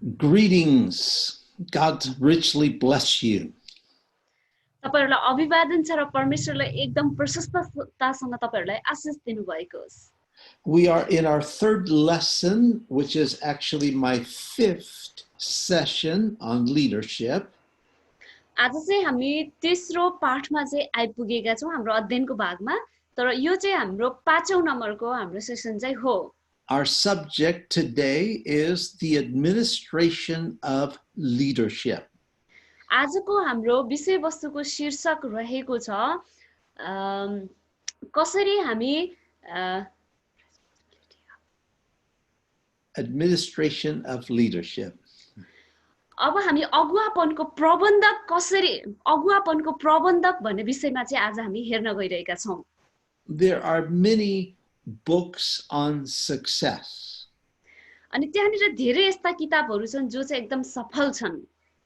Greetings. God richly bless you. तपाईहरुलाई अभिवादन छ र परमेश्वरले एकदम प्रशस्ततासँग तपाईहरुलाई आशीष दिनुभएको होस्। We are in our third lesson, which is actually my fifth session on leadership. आज चाहिँ हामी तेस्रो पाठमा चाहिँ आइपुगेका छौं हाम्रो अध्ययनको भागमा, तर यो चाहिँ हाम्रो 5औं नम्बरको हाम्रो सेसन चाहिँ हो। Our subject today is the administration of leadership. आजको हाम्रो विषयवस्तुको शीर्षक रहेको छ कसरी हामी Administration of leadership. अब हामी अगुवापनको प्रबन्धक भन्ने विषयमा चाहिँ आज हामी हेर्न गइरहेका छौं। There are many books on success. अनि त्यहाँनिर धेरै यस्ता किताबहरू छन् जो चाहिँ एकदम सफल छन्।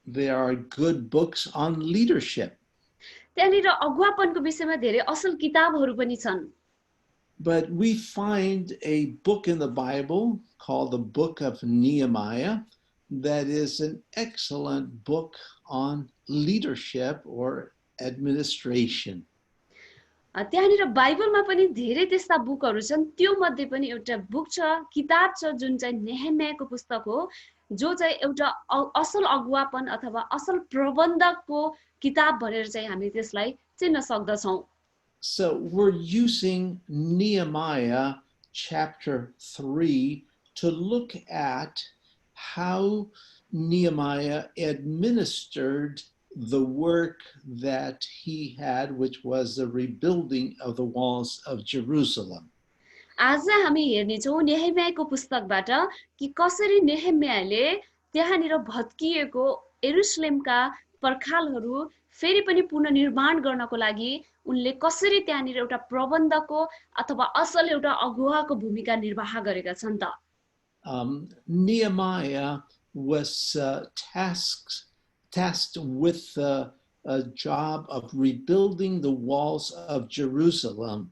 There are good books on leadership. त्यहाँनिर अगुवापनको विषयमा धेरै असल किताबहरू पनि छन्। But we find a book in the Bible called the Book of Nehemiah that is an excellent book on leadership or administration. त्यहाँनिर बाइबलमा पनि धेरै त्यस्ता बुकहरू छन्, त्यो मध्ये पनि एउटा बुक छ, किताब छ जुन चाहिँ नेहेमियाको पुस्तक हो, जो चाहिँ एउटा असल अगुवापन अथवा असल प्रबन्धकको किताब भनेर चाहिँ हामी त्यसलाई चिन्न सक्दछौं। So we're using Nehemiah chapter 3 to look at how Nehemiah administered the work that he had, which was the rebuilding of the walls of Jerusalem. आज हामी हेर्ने छौं नेहेमियाको पुस्तकबाट कि कसरी नेहेमियाले त्यहाँनिर भत्किएको यरुशलेमका पर्खालहरू फेरि पनि पुनर्निर्माण गर्नको लागि उनले कसरी त्यहाँनिर एउटा प्रबन्धकको अथवा असल एउटा अगुवाको भूमिका निर्वाह गरेका छन् त। Nehemiah was tasked with the job of rebuilding the walls of Jerusalem.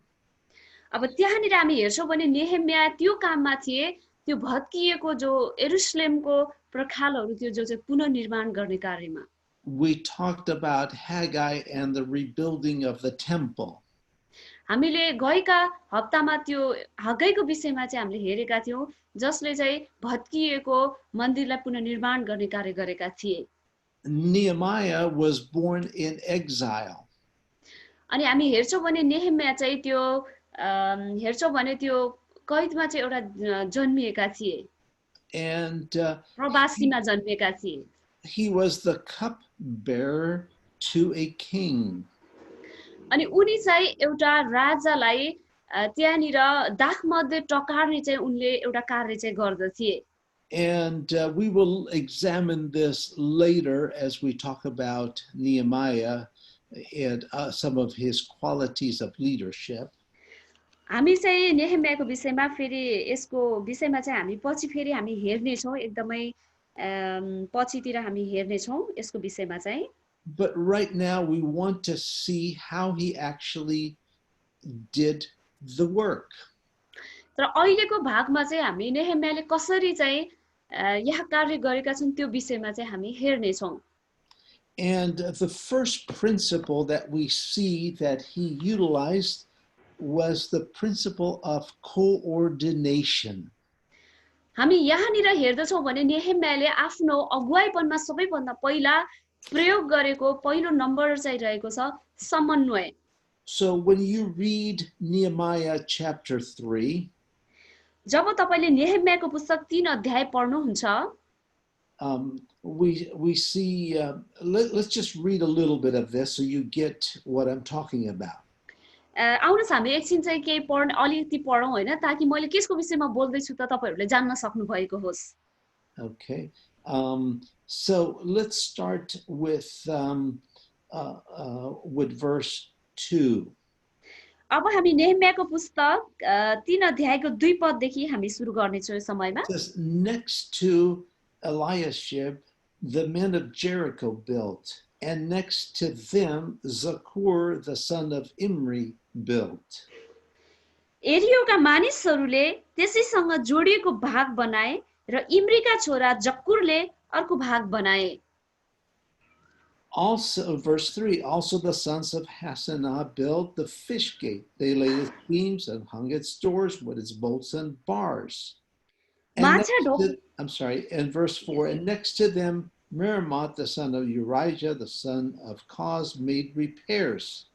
अब त्यहाँनिर हामी हेर्छौं भने नेहेमिया त्यो काममा थिए, त्यो भत्किएको जो यरुशलेमको पर्खालहरू थियो जो चाहिँ पुनर्निर्माण गर्ने कार्यमा। We talked about Haggai and the rebuilding of the temple. हामीले गएका हप्तामा त्यो हग्गैको विषयमा चाहिँ हामीले हेरेका थियौं, जसले चाहिँ भत्किएको मन्दिरलाई पुनर्निर्माण गर्ने कार्य गरेका थिए। Nehemiah was born in exile. अनि हामी हेर्छौं भने नेहेमिया चाहिँ त्यो हेर्छौं भने त्यो कैदमा चाहिँ एउटा जन्मिएका थिए, And प्रवासीमा जन्मिएका थिए। he was the cupbearer to a king. अनि उनी चाहिँ एउटा राजालाई त्यहाँनिर दाखमध्ये टकार्ने चाहिँ उनले एउटा कार्य चाहिँ गर्दथे। And we will examine this later as we talk about Nehemiah and some of his qualities of leadership. हामी चाहिँ नेहेमियाको विषयमा फेरि यसको विषयमा चाहिँ हामी पछि फेरि हामी हेर्ने छौं, एकदमै पछितिर हामी हेर्ने छौं यसको विषयमा चाहिँ। But right now we want to see how he actually did the work. तर अहिलेको भागमा चाहिँ हामी नेहेमियाले कसरी चाहिँ यहाँ कार्य गरेका छन् त्यो विषयमा चाहिँ हामी हेर्ने छौं। And the first principle that we see that he utilized was the principle of coordination. हामी यहाँनिर हेर्दछौं भने नेहेमियाले आफ्नो अगुवाईपनमा सबैभन्दा पहिला प्रयोग गरेको पहिलो नम्बर चाहिँ रहेको छ समन्वय। So when you read Nehemiah chapter 3, जब तपाईले नेहेमियाको पुस्तक 3 अध्याय पढ्नुहुन्छ, we see, let's just read a little bit of this so you get what I'm talking about. आउनुस् हामी एकछिन चाहिँ केही पढ्न अलिकति पढौं हैन, ताकि मैले केसको विषयमा बोल्दै छु त तपाईहरुले जान्न सक्नु भएको होस्। Okay. So let's start with verse 2. अब हामी नेहेमियाको पुस्तक 3 अध्यायको 2 पददेखि हामी सुरु गर्ने छौं यो समयमा। Next to Eliashib, the men of Jericho built, and next to them Zakur, the son of Imri, built. एरियोका मानिसहरूले त्यसैसँग जोडिएको भाग बनाए, र इम्रीका छोरा जक्कुरले अर्को भाग बनाए। Also, verse 3, also the sons of Hassanah built the fish gate. They laid its beams and hung its doors with its bolts and bars. And माछा next Dhok to, I'm sorry, in verse 4, and next to them, Merimot, the son of Urijah, the son of Koz, made repairs.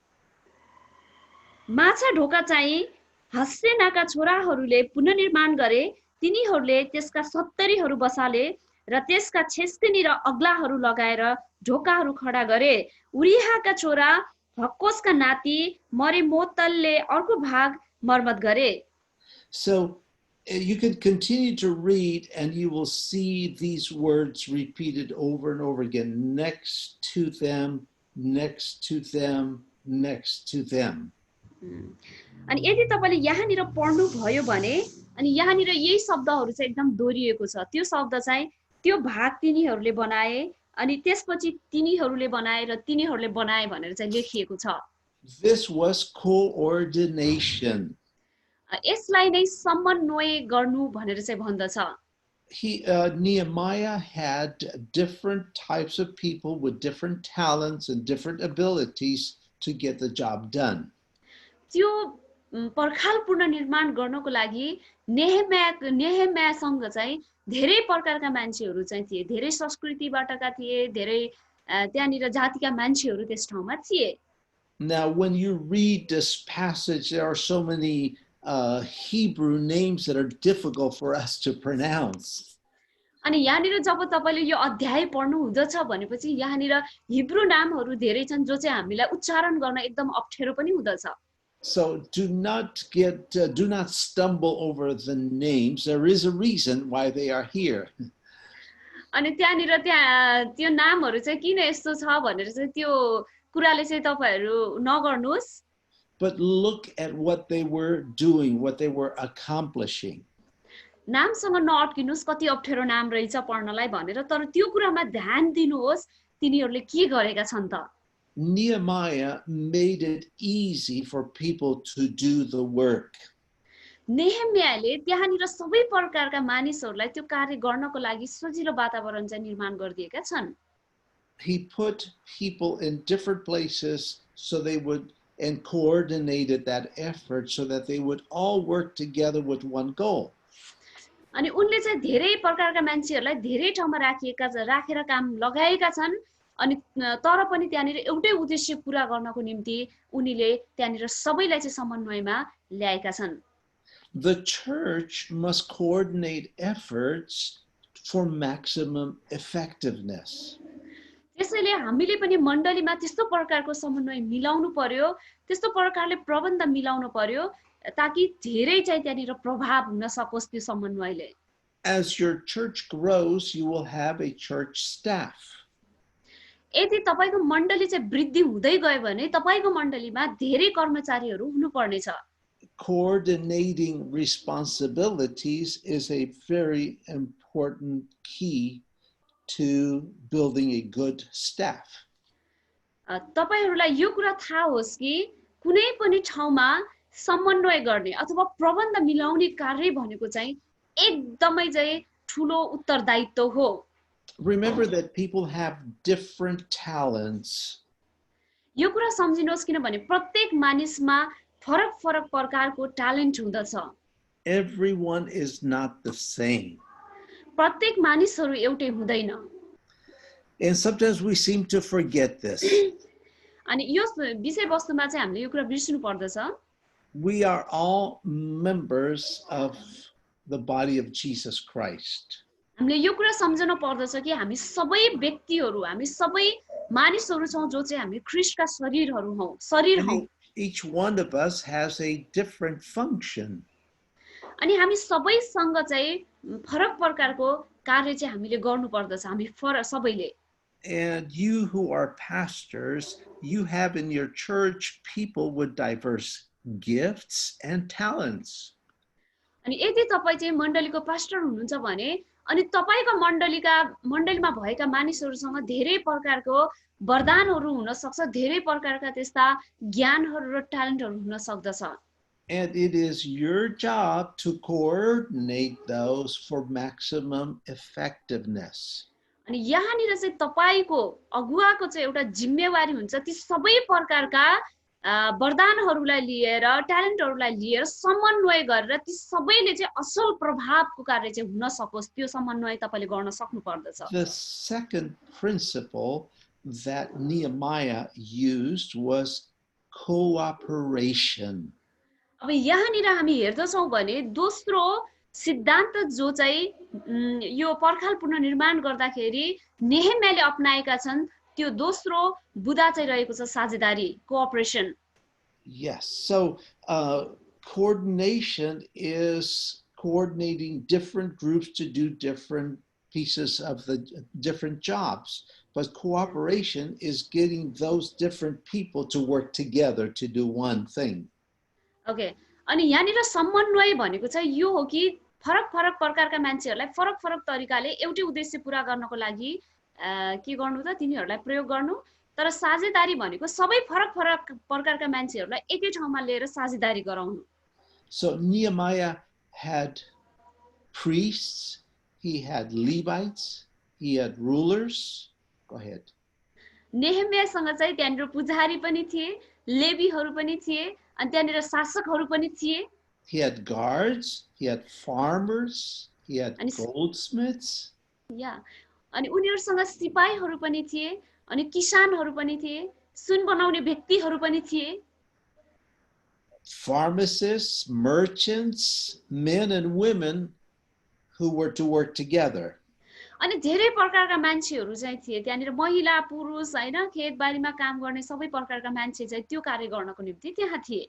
माछा ढोका चाहिँ हस्सेनाका छोराहरूले पुनर्निर्माण गरे। तिनीहरूले त्यसका 70हरू बसाले र त्यसका छेस्किनी र अग्लाहरू लगाएर ढोकाहरू खडा गरे। उरियाका छोरा हक्कोसका नाति मरिमोतलले अर्को भाग मर्मत गरे। So you can continue to read and you will see these words repeated over and over again. Next to them, next to them, next to them. अनि यदि तपाईले यहाँनिर पढ्नु भयो भने अनि यहाँनिर यही शब्दहरू चाहिँ एकदम दोहोरिएको छ। त्यो शब्द चाहिँ त्यो भाग तिनीहरूले बनाए अनि त्यसपछि तिनीहरूले बनाए र तिनीहरूले बनाए भनेर चाहिँ लेखिएको छ। This was coordination. यसलाई नै समन्वय गर्नु भनेर चाहिँ भन्दछ। Nehemiah had different types of people with different talents and different abilities to get the job done. त्यो पर्खाल पुनर्निर्माण गर्नको लागि नेहेम्यासँग चाहिँ धेरै प्रकारका मान्छेहरू चाहिँ थिए। धेरै संस्कृतिबाटका थिए, धेरै त्यहाँनिर जातिका मान्छेहरू त्यस ठाउँमा थिए। Now, when you read this passage, there are so many Hebrew names that are difficult for us to pronounce. अनि यहाँनिर जब तपाईले यो अध्याय पढ्नु हुँदछ भनेपछि यहाँनिर हिब्रू नामहरू धेरै छन् जो चाहिँ हामीलाई उच्चारण गर्न एकदम अप्ठ्यारो पनि हुँदछ। So do not stumble over the names. There is a reason why they are here. अनि त्यहाँनिर त्यो नामहरू चाहिँ किन यस्तो छ भनेर चाहिँ त्यो कुराले चाहिँ तपाईहरु नगर्नुस्। But look at what they were doing, what they were accomplishing. नामसँग नअट्किनुस् कति अप्ठ्यारो नाम रहेछ पढ्नलाई भनेर, तर त्यो कुरामा ध्यान दिनुहोस् तिनीहरूले के गरेका छन् त। Nehemiah made it easy for people to do the work. नेहेम्याले त्यहाँनिर सबै प्रकारका मानिसहरूलाई त्यो कार्य गर्नको लागि सजिलो वातावरण चाहिँ निर्माण गरिदिएका छन्। He put people in different places so they would and coordinated that effort so that they would all work together with one goal. अनि उनले चाहिँ धेरै प्रकारका मान्छेहरूलाई धेरै ठाउँमा राखेर काम लगाएका छन्। अनि तर पनि त्यहाँनिर एउटै उद्देश्य पूरा गर्नको निम्ति उनीले त्यहाँनिर सबैलाई चाहिँ समन्वयमा ल्याएका छन्। The church must coordinate efforts for maximum effectiveness. त्यसैले हामीले पनि मण्डलीमा त्यस्तो प्रकारको समन्वय मिलाउनु पर्यो, त्यस्तो प्रकारले प्रबन्ध मिलाउनु पर्यो ताकि धेरै चाहिँ त्यहाँनिर प्रभाव हुन सकोस् त्यो समन्वयले। As your church grows, you will have a church staff. यदि तपाईको मण्डली चाहिँ वृद्धि हुँदै गयो भने तपाईको मण्डलीमा धेरै कर्मचारीहरू हुनुपर्ने छ। Coordinating responsibilities is a very important key to building a good staff. तपाईहरुलाई यो कुरा थाहा होस् कि कुनै पनि ठाउँमा समन्वय गर्ने अथवा प्रबन्ध मिलाउने कार्य भनेको चाहिँ एकदमै चाहिँ ठूलो उत्तरदायित्व हो। Remember that people have different talents. यो कुरा सम्झिनुहोस् किनभने प्रत्येक मानिसमा फरक प्रकारको ट्यालेन्ट हुँदछ। Everyone is not the same. प्रत्येक मानिसहरू एउटै हुँदैन। And sometimes we seem to forget this. अनि यो विषय वस्तुमा चाहिँ हामीले यो कुरा बिर्सिनु पर्दछ। We are all members of the body of Jesus Christ. हामीले यो कुरा सम्झन पर्दछ कि हामी सबै व्यक्तिहरू, हामी सबै मानिसहरू छौं जो चाहिँ हामी ख्रीष्टका शरीरहरू हौं, शरीर हौं। Each one of us has a different function. अनि हामी सबैसँग चाहिँ फरक प्रकारको कार्य चाहिँ हामीले गर्नु पर्दछ, हामी सबैले। And you who are pastors, you have in your church people with diverse gifts and talents. अनि यदि तपाई चाहिँ मण्डलीको पास्टर हुनुहुन्छ भने अनि तपाईको मण्डलीमा भएका मानिसहरूसँग धेरै प्रकारको वरदानहरू हुन सक्छ, धेरै प्रकारका त्यस्ता ज्ञानहरू र ट्यालेन्टहरू हुन सक्दछ। And it is your job to coordinate those for maximum effectiveness. अनि यहाँनिर चाहिँ तपाईँको अगुवाको चाहिँ एउटा जिम्मेवारी हुन्छ ती सबै प्रकारका वरदानहरूलाई लिएर ट्यालेन्टहरूलाई लिएर समन्वय गरेर ती सबैले चाहिँ असल प्रभावको कार्य चाहिँ हुन सकोस् त्यो समन्वय तपाईँले गर्न सक्नु पर्दछ। The second principle that Nehemiah used was cooperation. अब यहाँनिर हामी हेर्दछौँ भने दोस्रो सिद्धान्त जो चाहिँ यो पर्खाल पुनर्निर्माण गर्दाखेरि नेहेम्याले अपनाएका छन् त्यो दोस्रो बुदा चाहिँ रहेको छ साझेदारी, cooperation. Yes, so coordination is coordinating different groups to do different pieces of the different jobs. But cooperation is getting those different people to work together to do one thing. Okay, अनि यहाँनिर समन्वय भनेको चाहिँ यो हो कि फरक फरक प्रकारका मान्छेहरूलाई फरक फरक तरिकाले एउटै उद्देश्य पूरा गर्नको लागि के गर्नु त तिनीहरूलाई प्रयोग गर्नु। तर साझेदारी भनेको सबै फरक फरक प्रकारका मान्छेहरूलाई एकै ठाउँमा लिएर साझेदारी गराउनु। So Nehemiah had priests, he had Levites, he had rulers. Go ahead. नेहेम्यासँग चाहिँ त्यहाँनिर पुजारी पनि थिए, लेवीहरू पनि थिए, अनि त्यहाँनिर शासकहरू पनि थिए। He had guards, he had farmers, he had goldsmiths. या अनि उनीहरूसँग सिपाहीहरू पनि थिए, अनि किसानहरू पनि थिए, सुन बनाउने व्यक्तिहरू पनि थिए। Pharmacists, merchants, men and women who were to work together. अनि धेरै प्रकारका मान्छेहरू चाहिँ थिए त्यहाँनिर महिला पुरुष हैन खेतबारीमा काम गर्ने सबै प्रकारका मान्छे चाहिँ त्यो कार्य गर्नको निम्ति त्यहाँ थिए।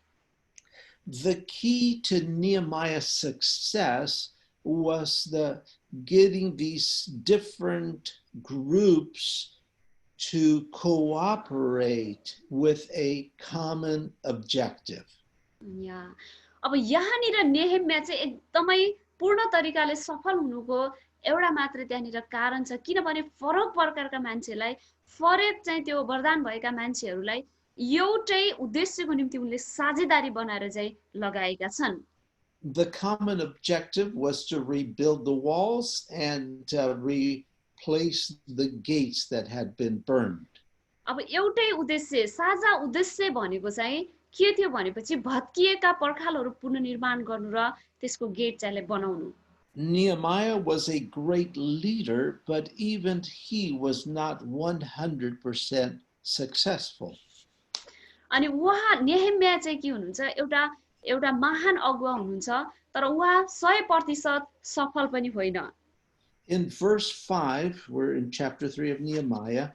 The key to Nehemiah's success was the getting these different groups to cooperate with a common objective. या अब यहाँनिर नेहेम्या चाहिँ एकदमै पूर्ण तरिकाले सफल हुनुको एउटा मात्र त्यहाँनिर कारण छ किनभने फरक प्रकारका मान्छेलाई फरक चाहिँ त्यो वरदान भएका मान्छेहरूलाई एउटै उद्देश्यको निम्ति उनले साझेदारी बनाएर चाहिँ लगाएका छन्। The common objective was to rebuild the walls and replace the gates that had been burned. अब एउटै उद्देश्य साझा उद्देश्य भनेको चाहिँ के थियो भनेपछि भत्किएका पर्खालहरू पुनर्निर्माण गर्नु र त्यसको गेट चाहिँ बनाउनु। Nehemiah was a great leader, but even he was not 100% successful. अनि उहाँ नेहेम्या चाहिँ के हुनुहुन्छ एउटा महान अगुवा हुनुहुन्छ तर उहाँ 100% सफल पनि होइन। In verse 5, we're in chapter 3 of Nehemiah,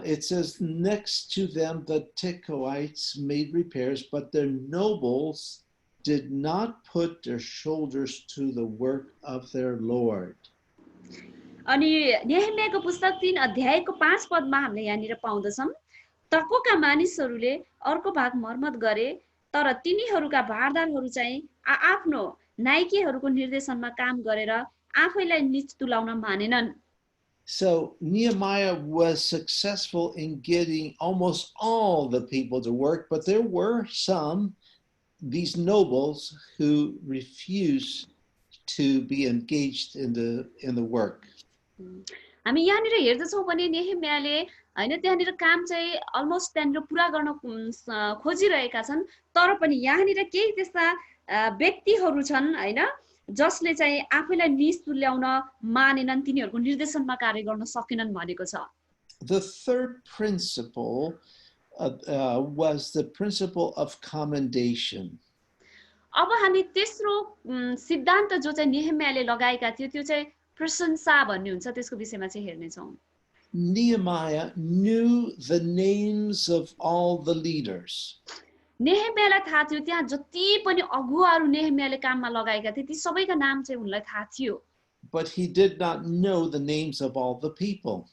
it says, next to them the Tekoites made repairs, but their nobles did not put their shoulders to the work of their Lord. अनि नेहेम्याको पुस्तक 3 अध्यायको 5 पदमा हामीले यहाँनिर पाउँदछौं, तकोका मानिसहरूले अर्को भाग मर्मत गरे तर तिनीहरूका भारदारहरू चाहिँ आफ्नो नाइकेहरूको निर्देशनमा काम गरेर आफैलाई नीच तुलाउन मानेनन्। So Nehemiah was successful in getting almost all the people to work, but there were some, these nobles, who refused to be engaged in the work. हामी यहाँनिर हेर्दछौं भने नेहेम्याले हैन त्यहाँनिर काम चाहिँ अलमोस्ट त्यहाँनिर पूरा गर्न खोजिरहेका छन् तर पनि यहाँनिर केही त्यस्ता व्यक्तिहरू छन् हैन जसले चाहिँ आफैलाई नीच तुल्याउन मानेनन् तिनीहरूको निर्देशनमा कार्य गर्न सकेनन् भनेको छ। The third principle was the principle of commendation. अब हामी तेस्रो सिद्धान्त जो चाहिँ नेहेम्याले लगाएका थियो त्यो चाहिँ प्रशंसा भन्ने हुन्छ त्यसको विषयमा चाहिँ हेर्ने छौं। Nehemiah knew the names of all the leaders. नेहेम्यालाई थाहा थियो त्यहाँ जति पनि अगुवाहरू नेहेम्याले काममा लगाएका थिए ती सबैका नाम चाहिँ उनलाई थाहा थियो। But he did not know the names of all the people.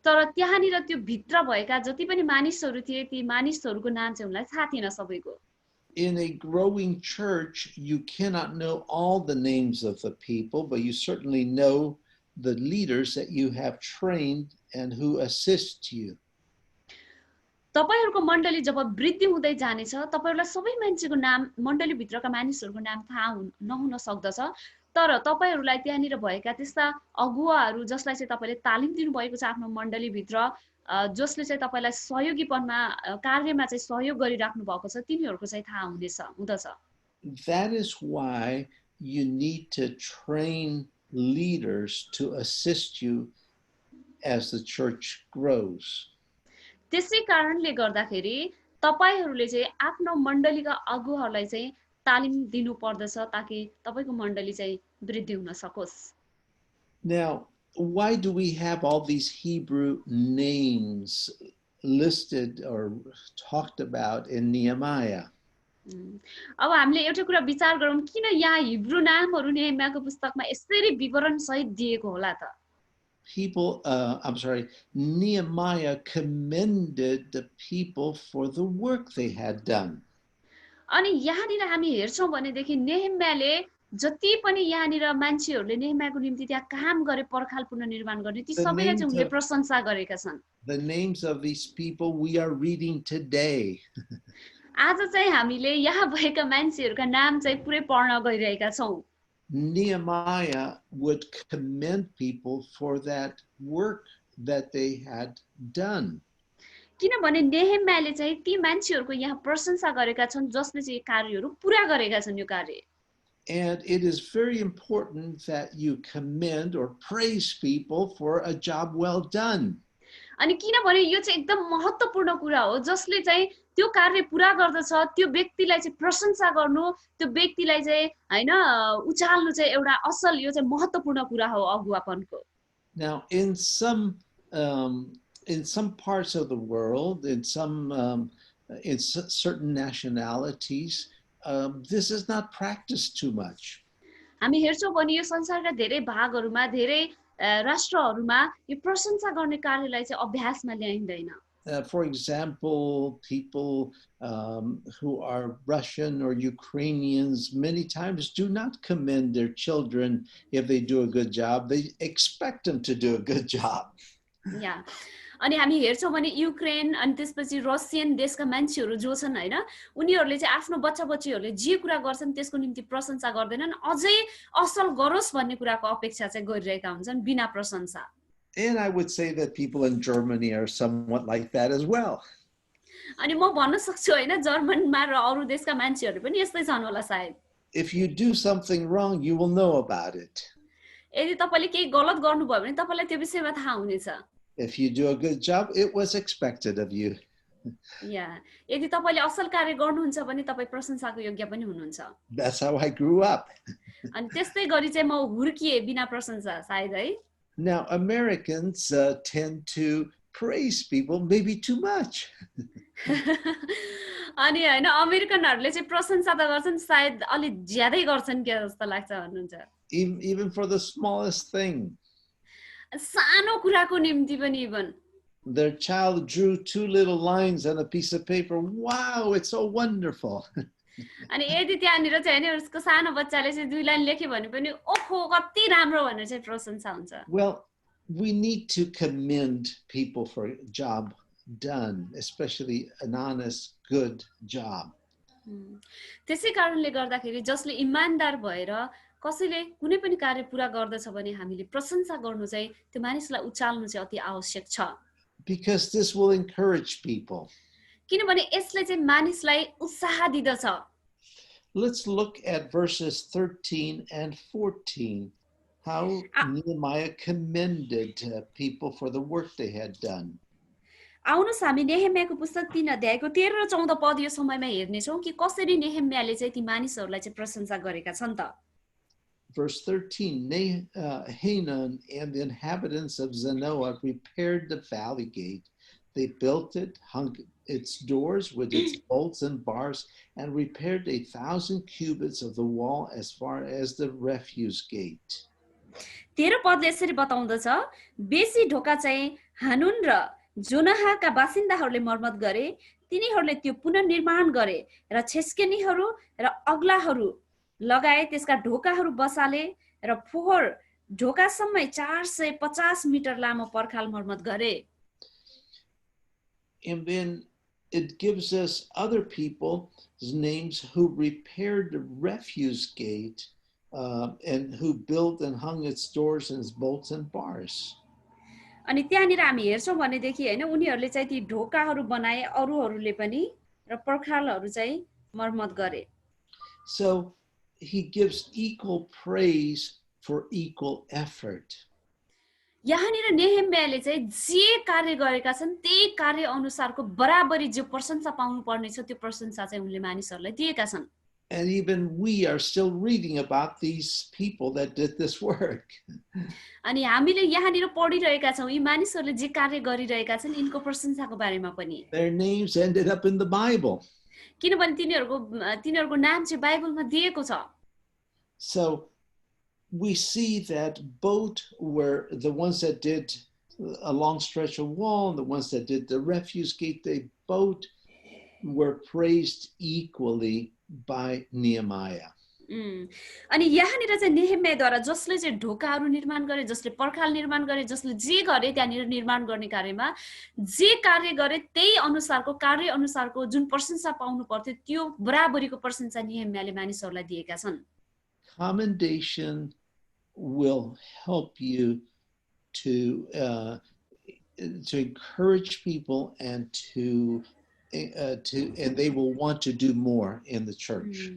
तर त्यहाँनिर त्यो भित्र भएका जति पनि मानिसहरू थिए ती मानिसहरूको नाम चाहिँ उनलाई थाहा थिएन सबैको। In a growing church, you cannot know all the names of the people, but you certainly know the leaders that you have trained and who assist you. तपाईहरुको मण्डली जब वृद्धि हुँदै जानेछ, तपाईहरुलाई सबै मान्छेको नाम, मण्डली भित्रका मानिसहरुको नाम थाहा नहुन सक्दछ, तर तपाईहरुलाई त्यहाँनिर भएका त्यस्ता अगुवाहरू जसलाई चाहिँ तपाईले तालिम दिनुभएको छ आफ्नो मण्डली भित्र, जसले चाहिँ तपाईलाई सहयोगीपनमा कार्यमा चाहिँ सहयोग गरिराख्नु भएको छ, तिनीहरुको चाहिँ थाहा हुँदछ। That is why you need to train leaders to assist you as the church grows. त्यसै कारणले गर्दाखेरि तपाईहरुले चाहिँ आफ्नो मण्डलीका अगुवाहरूलाई चाहिँ तालिम दिनु पर्दछ ताकि तपाईको मण्डली चाहिँ वृद्धि हुन सकोस्। Now, why do we have all these Hebrew names listed or talked about in Nehemiah? अब हामीले एउटा कुरा विचार गरौँ, किन यहाँ हिब्रू नामहरू नेहेमियाको पुस्तकमा यसरी विवरण सहित दिएको होला त? Nehemiah commended the people for the work they had done. अनि यहाँनिर हामी हेर्छौं भनेदेखि नेहेमियाले जति पनि यहाँनिर मान्छेहरूले नेहेमियाको निम्ति त्यहाँ काम गरे, पर्खाल पुनर्निर्माण गर्ने, ती सबैलाई चाहिँ उनले प्रशंसा गरेका छन्। The names of these people we are reading today. आज चाहिँ हामीले यहाँ भएका मान्छेहरूका नाम चाहिँ पुरै पढ्न गइरहेका छौं। Nehemiah would commend people for that work that they had done. किनभने नेहेमियाले चाहिँ ती मान्छेहरूको यहाँ प्रशंसा गरेका छन् जसले चाहिँ कार्यहरू पूरा गरेका छन् यो कार्य। And it is very important that you commend or praise people for a job well done. अनि किनभने यो चाहिँ एकदम महत्त्वपूर्ण कुरा हो जसले चाहिँ त्यो कार्य पूरा गर्दछ, त्यो व्यक्तिलाई चाहिँ प्रशंसा गर्नु, त्यो व्यक्तिलाई चाहिँ हैन उचाल्नु चाहिँ एउटा असल यो चाहिँ महत्त्वपूर्ण कुरा हो अगुवापनको। Now in some parts of the world, in certain nationalities, this is not practiced too much. हामी हेर्छौं भने यो संसारका धेरै भागहरूमा, धेरै राष्ट्रहरूमा यो प्रशंसा गर्ने कार्यलाई चाहिँ अभ्यासमा ल्याइँदैन। For example, people who are Russian or Ukrainians many times do not commend their children if they do a good job. They expect them to do a good job. Yeah. अनि हामी हेर्छौं भने युक्रेन अनि त्यसपछि Russian देशका मान्छेहरू जो छन् हैन, उनीहरूले चाहिँ आफ्नो बच्चाबच्चीहरूले जे कुरा गर्छन् त्यसको निम्ति प्रशंसा गर्दैनन्, अझै असल गरोस् भन्ने कुराको अपेक्षा चाहिँ गरिरहेका हुन्छन् बिना प्रशंसा। And I would say that people in Germany are somewhat like that as well. अनि म भन्न सक्छु हैन, जर्मनमा र अरु देशका मान्छेहरू पनि यस्तै छन् होला सायद। If you do something wrong, you will know about it. यदि तपाईले केही गलत गर्नुभयो भने तपाईलाई त्यो विषयमा थाहा हुनेछ। If you do a good job, it was expected of you. Yeah. यदि तपाईले असल कार्य गर्नुहुन्छ भने तपाई प्रशंसाको योग्य पनि हुनुहुन्छ। That's how I grew up. अनि त्यस्तै गरी चाहिँ म हुर्किए बिना प्रशंसा सायद है। Now, Americans tend to praise people maybe too much. अनि हैन अमेरिकनहरुले चाहिँ प्रशंसा त गर्छन् सायद अलि ज्यादै गर्छन् के जस्तो लाग्छ भन्नुहुन्छ। Even for the smallest thing. सानो कुराको निम्ति पनि even Their child drew 2 little lines on a piece of paper. Wow, it's so wonderful. अनि यदि त्यहाँनिर चाहिँ हैन उसको सानो बच्चाले चाहिँ 2 लाइन लेख्यो भने पनि ओहो कति राम्रो भनेर चाहिँ प्रशंसा हुन्छ। Well, we need to commend people for a job done, especially an honest, good job. त्यसै कारणले गर्दाखेरि जसले इमानदार भएर कसैले कुनै पनि कार्य पूरा गर्दछ भने हामीले प्रशंसा गर्नु चाहिँ त्यो मानिसलाई उचाल्नु चाहिँ अति आवश्यक छ। Because this will encourage people. किनभने यसले चाहिँ मानिसलाई उत्साह दिदछ। Let's look at verses 13 and 14. How Nehemiah commended people for the work they had done. आउनुस् हामी नेहेमियाको पुस्तक 3 अध्यायको 13 र 14 पद यो समयमा हेर्ने छौं कि कसरी नेहेमियाले चाहिँ ती मानिसहरूलाई चाहिँ प्रशंसा गरेका छन् त। Verse 13, Hanan and the inhabitants of Zanoah repaired the valley gate. They built it, hung its doors with its bolts and bars, and repaired 1,000 cubits of the wall as far as the refuse gate. 13 पदले यसरी बताउँदछ, बेसी ढोका चाहिँ हानुन र जोनाहाका बासिन्दाहरूले मर्मत गरे, तिनीहरूले त्यो पुनर्निर्माण गरे र छेस्केनीहरू र अग्लाहरू लगाए त्यसका ढोकाहरू बसाले र फोहोर ढोकासम्मै 450 मिटर लामो पर्खाल मर्मत गरे। And then it gives us other people's names who repaired the refuse gate and who built and hung its doors and its bolts and bars. अनि त्यहाँनिर हामी हेर्छौँ भनेदेखि होइन उनीहरूले चाहिँ ती ढोकाहरू बनाए अरूहरूले पनि र पर्खालहरू चाहिँ मर्मत गरे. So he gives equal praise for equal effort. यहाँनिर नेहेम्याले चाहिँ जे कार्य गरेका छन् त्यही कार्य अनुसारको बराबरी जो प्रशंसा पाउनु पर्ने छ त्यो प्रशंसा चाहिँ उनले मानिसहरूलाई दिएका छन्. And even we are still reading about these people that did this work. अनि हामीले यहाँनिर पढिरहेका छौँ यी मानिसहरूले जे कार्य गरिरहेका छन् यिनको प्रशंसाको बारेमा पनि. Their names ended up in the Bible. किनभने तिनीहरूको नाम चाहिँ बाइबलमा दिएको छ. So we see that both were the ones that did a long stretch of wall and the ones that did the refuse gate, they both were praised equally by Nehemiah. अनि यहाँनिर चाहिँ नेहेम्याद्वारा जसले चाहिँ ढोकाहरू निर्माण गरे, जसले पर्खाल निर्माण गरे, जसले जे गरे त्यहाँनिर निर्माण गर्ने कार्यमा जे कार्य गरे त्यही अनुसारको कार्य अनुसारको जुन प्रशंसा पाउनु पर्थ्यो त्यो बराबरीको प्रशंसा नेहेम्याले मानिसहरूलाई दिएका छन्. Commendation will help you to encourage people and and they will want to do more in the church.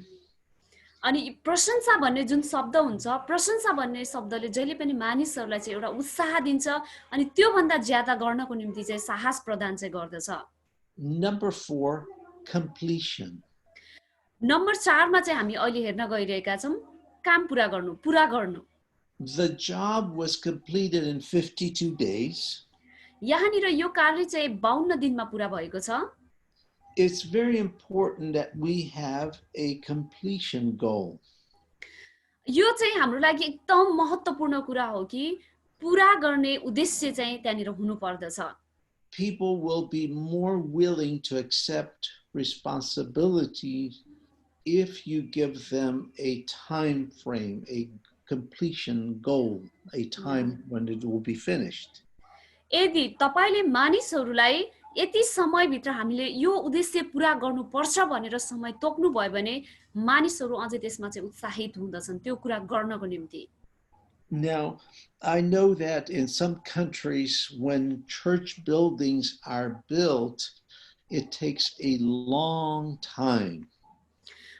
अनि प्रशंसा भन्ने जुन शब्द हुन्छ प्रशंसा भन्ने शब्दले जहिले पनि मानिसहरूलाई चाहिँ एउटा उत्साह दिन्छ अनि त्यो भन्दा ज्यादा गर्नको निम्ति चाहिँ साहस प्रदान चाहिँ गर्दछ. Number 4, completion. नम्बर 4 मा चाहिँ हामी अहिले हेर्न गइरहेका छौं काम पूरा गर्नु. The job was completed in 52 days. यहाँनिर यो कार्य चाहिँ 52 दिनमा पूरा भएको छ. It's very important that we have a completion goal. यो चाहिँ हाम्रो लागि एकदम महत्त्वपूर्ण कुरा हो कि पूरा गर्ने उद्देश्य चाहिँ त्यहाँनिर हुनु पर्दछ. People will be more willing to accept responsibility if you give them a time frame, a completion goal, a time when it will be finished. यदि तपाईले मानिसहरूलाई यति समयभित्र हामीले यो उद्देश्य पूरा गर्नुपर्छ भनेर समय तोक्नु भयो भने मानिसहरू अझै त्यसमा चाहिँ उत्साहित हुँदछन् त्यो कुरा गर्नको निम्ति. Now, I know that in some countries when church buildings are built, it takes a long time.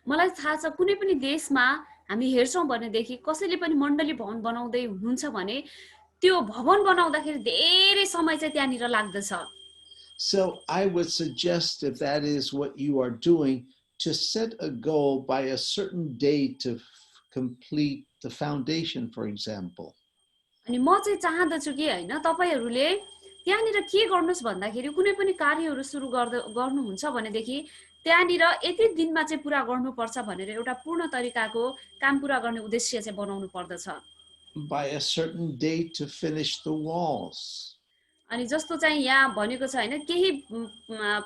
मलाई थाहा छ कुनै पनि देशमा हामी हेर्छौं भनेदेखि कसैले पनि मण्डली भवन बनाउँदै हुनुहुन्छ भने त्यो भवन बनाउँदाखेरि धेरै समय चाहिँ त्यहाँनिर लाग्दछ. So I would suggest, if that is what you are doing, to set a goal by a certain date to complete the foundation, for example. अनि म चाहिँ चाहन्छु कि हैन तपाईहरुले त्यहाँनिर के गर्नुस् भन्दाखेरि कुनै पनि कार्यहरु सुरु गर्नुहुन्छ भनेदेखि त्यहाँनिर यति दिनमा चाहिँ पूरा गर्नुपर्छ भनेर एउटा पूर्ण तरिकाको काम पूरा गर्ने उद्देश्य चाहिँ बनाउनु पर्दछ. By a certain date to finish the walls. अनि जस्तो चाहिँ यहाँ भनेको छ हैन केही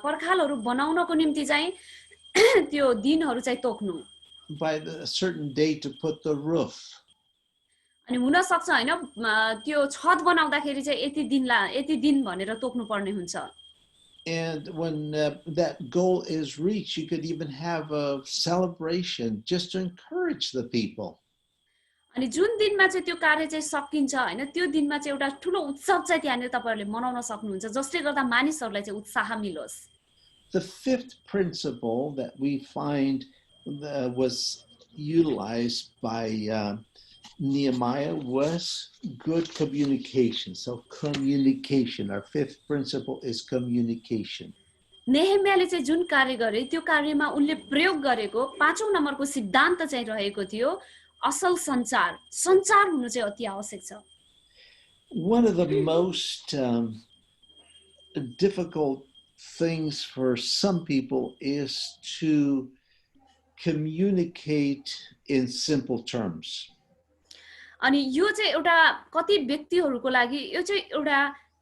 पर्खालहरु बनाउनको निम्ति चाहिँ त्यो दिनहरु चाहिँ तोक्नु. By a certain date to put the roof. अनि हुन सक्छ हैन त्यो छत बनाउँदाखेरि चाहिँ यति दिन भनेर तोक्नु पर्ने हुन्छ. And when that goal is reached, you could even have a celebration just to encourage the people. अनि जुन दिनमा चाहिँ त्यो कार्य चाहिँ सकिन्छ हैन त्यो दिनमा चाहिँ एउटा ठूलो उत्सव चाहिँ त्यहाँनिर तपाईहरुले मनाउन सक्नुहुन्छ जसले गर्दा मानिसहरुलाई चाहिँ उत्साह मिलोस्. The fifth principle that we find was utilized by Nehemiah was good communication. So communication, our fifth principle is communication. नेहेम्याले चाहिँ जुन कार्य गरे त्यो कार्यमा उनले प्रयोग गरेको पाँचौं नम्बरको सिद्धान्त चाहिँ रहेको थियो असल संचार हुनु चाहिँ अति आवश्यक छ. One of the most difficult things for some people is to communicate in simple terms. अनि यो चाहिँ एउटा कति व्यक्तिहरुको लागि यो चाहिँ एउटा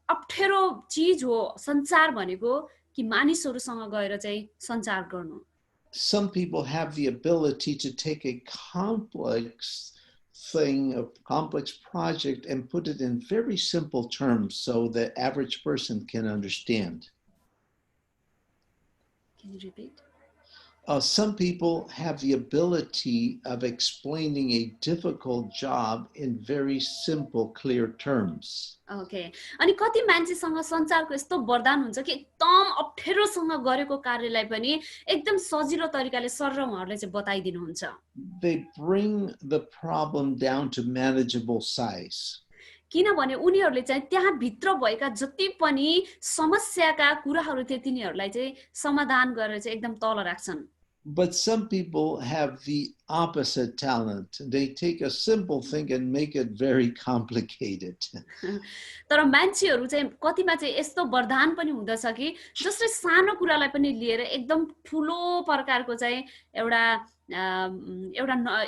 अप्ठ्यारो चीज हो संचार भनेको कि मानिसहरुसँग गएर चाहिँ संचार गर्नु. Some people have the ability to take a complex thing, a complex project, and put it in very simple terms so the average person can understand. Can you repeat? Some people have the ability of explaining a difficult job in very simple, clear terms. Okay अनि कति मान्छेसँग संचारको यस्तो वरदान हुन्छ कि एकदम अप्ठ्यारोसँग गरेको कार्यलाई पनि एकदम सजिलो तरिकाले सरर उहाँहरूले चाहिँ बताइदिनुहुन्छ They bring the problem down to manageable size. किनभने उनीहरूले चाहिँ त्यहाँ भित्र भएका जति पनि समस्याका कुराहरू थिए तिनीहरूलाई चाहिँ समाधान गरेर चाहिँ एकदम तल राख्छन् But some people have the opposite talent. They take a simple thing and make it very complicated. तर मान्छेहरू चाहिँ कतिमा चाहिँ यस्तो वरदान पनि हुँदछ कि जसले सानो कुरालाई पनि लिएर एकदम ठुलो प्रकारको चाहिँ एउटा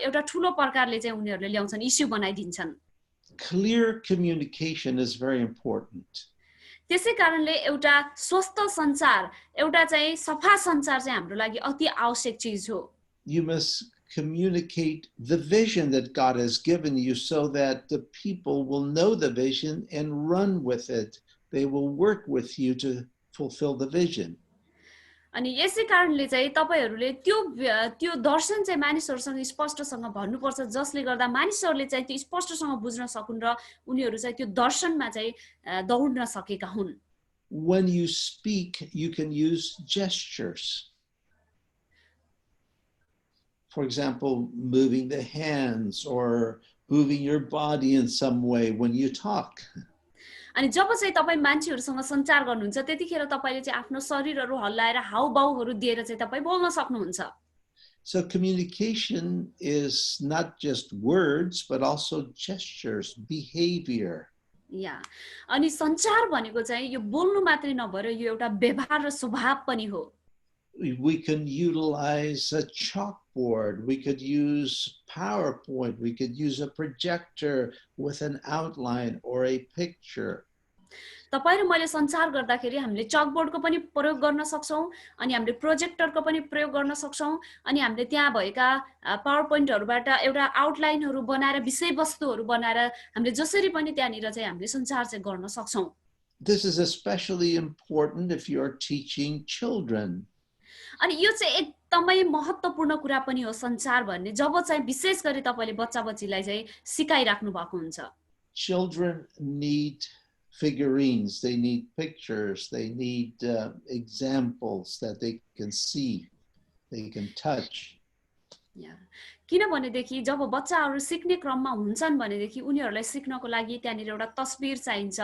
एउटा ठुलो प्रकारले चाहिँ उनीहरूले ल्याउँछन् issue बनाइदिन्छन् Clear communication is very important. त्यसै कारणले एउटा स्वस्थ संचार एउटा चाहिँ सफा संचार चाहिँ हाम्रो लागि अति आवश्यक चीज हो You must communicate the vision that God has given you so that the people will know the vision and run with it. They will work with you to fulfill the vision. अनि यसै कारणले चाहिँ तपाईहरुले त्यो दर्शन चाहिँ मानिसहरुसँग स्पष्टसँग भन्नुपर्छ जसले गर्दा मानिसहरुले चाहिँ त्यो स्पष्टसँग बुझ्न सकुन् र उनीहरु चाहिँ त्यो दर्शनमा चाहिँ दौड्न सकेका हुन् When you speak, you can use gestures. For example, moving the hands or moving your body in some way when you talk. अनि जब चाहिँ तपाई मान्छेहरुसँग संचार गर्नुहुन्छ त्यतिखेर तपाईले चाहिँ आफ्नो शरीरहरु हल्लाएर हाउभाउहरु दिएर चाहिँ तपाई बोल्न सक्नुहुन्छ So communication is not just words but also gestures, behavior. या अनि संचार भनेको चाहिँ यो बोल्नु मात्रै नभएर यो एउटा व्यवहार र स्वभाव पनि हो We can utilize a chalkboard, we could use PowerPoint, we could use a projector with an outline or a picture. तपाई र मैले संचार गर्दाखेरि हामीले चकबोर्डको पनि प्रयोग गर्न सक्छौं अनि हामीले प्रोजेक्टरको पनि प्रयोग गर्न सक्छौं अनि हामीले त्यहाँ भएका पावरपोइन्टहरुबाट एउटा आउटलाइनहरु बनाएर विषयवस्तुहरु बनाएर हामीले जसरी पनि त्यहाँनिर चाहिँ हामीले संचार चाहिँ गर्न सक्छौं This is especially important if you are teaching children. अनि यो चाहिँ एकदमै महत्त्वपूर्ण कुरा पनि हो संचार भन्ने जब चाहिँ विशेष गरी तपाईले बच्चा-बच्चीलाई चाहिँ सिकाइराख्नु भएको हुन्छ Children need figurines, they need pictures, they need examples that they can see, they can touch. किनभनेदेखि जब बच्चाहरु सिक्ने क्रममा हुन्छन् भनेदेखि उनीहरुलाई सिक्नको लागि त्यहाँनिर एउटा तस्बिर चाहिन्छ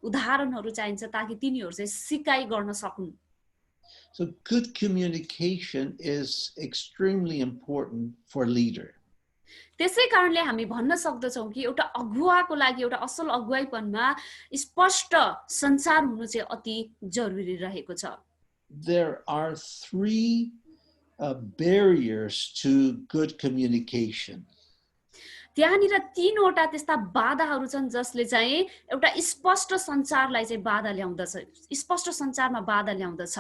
उदाहरणहरु चाहिन्छ ताकि तिनीहरु चाहिँ सिकाइ गर्न सकुन् So good communication is extremely important for leader. त्यसै कारणले हामी भन्न सक्दछौं कि एउटा अगुवाको लागि एउटा असल अगुवाईपनमा स्पष्ट संचार हुनु चाहिँ अति जरुरी रहेको छ There are three barriers to good communication. त्यहाँनिर तीनवटा त्यस्ता बाधाहरु छन् जसले चाहिँ एउटा स्पष्ट संचारलाई चाहिँ बाधा ल्याउँदछ स्पष्ट संचारमा बाधा ल्याउँदछ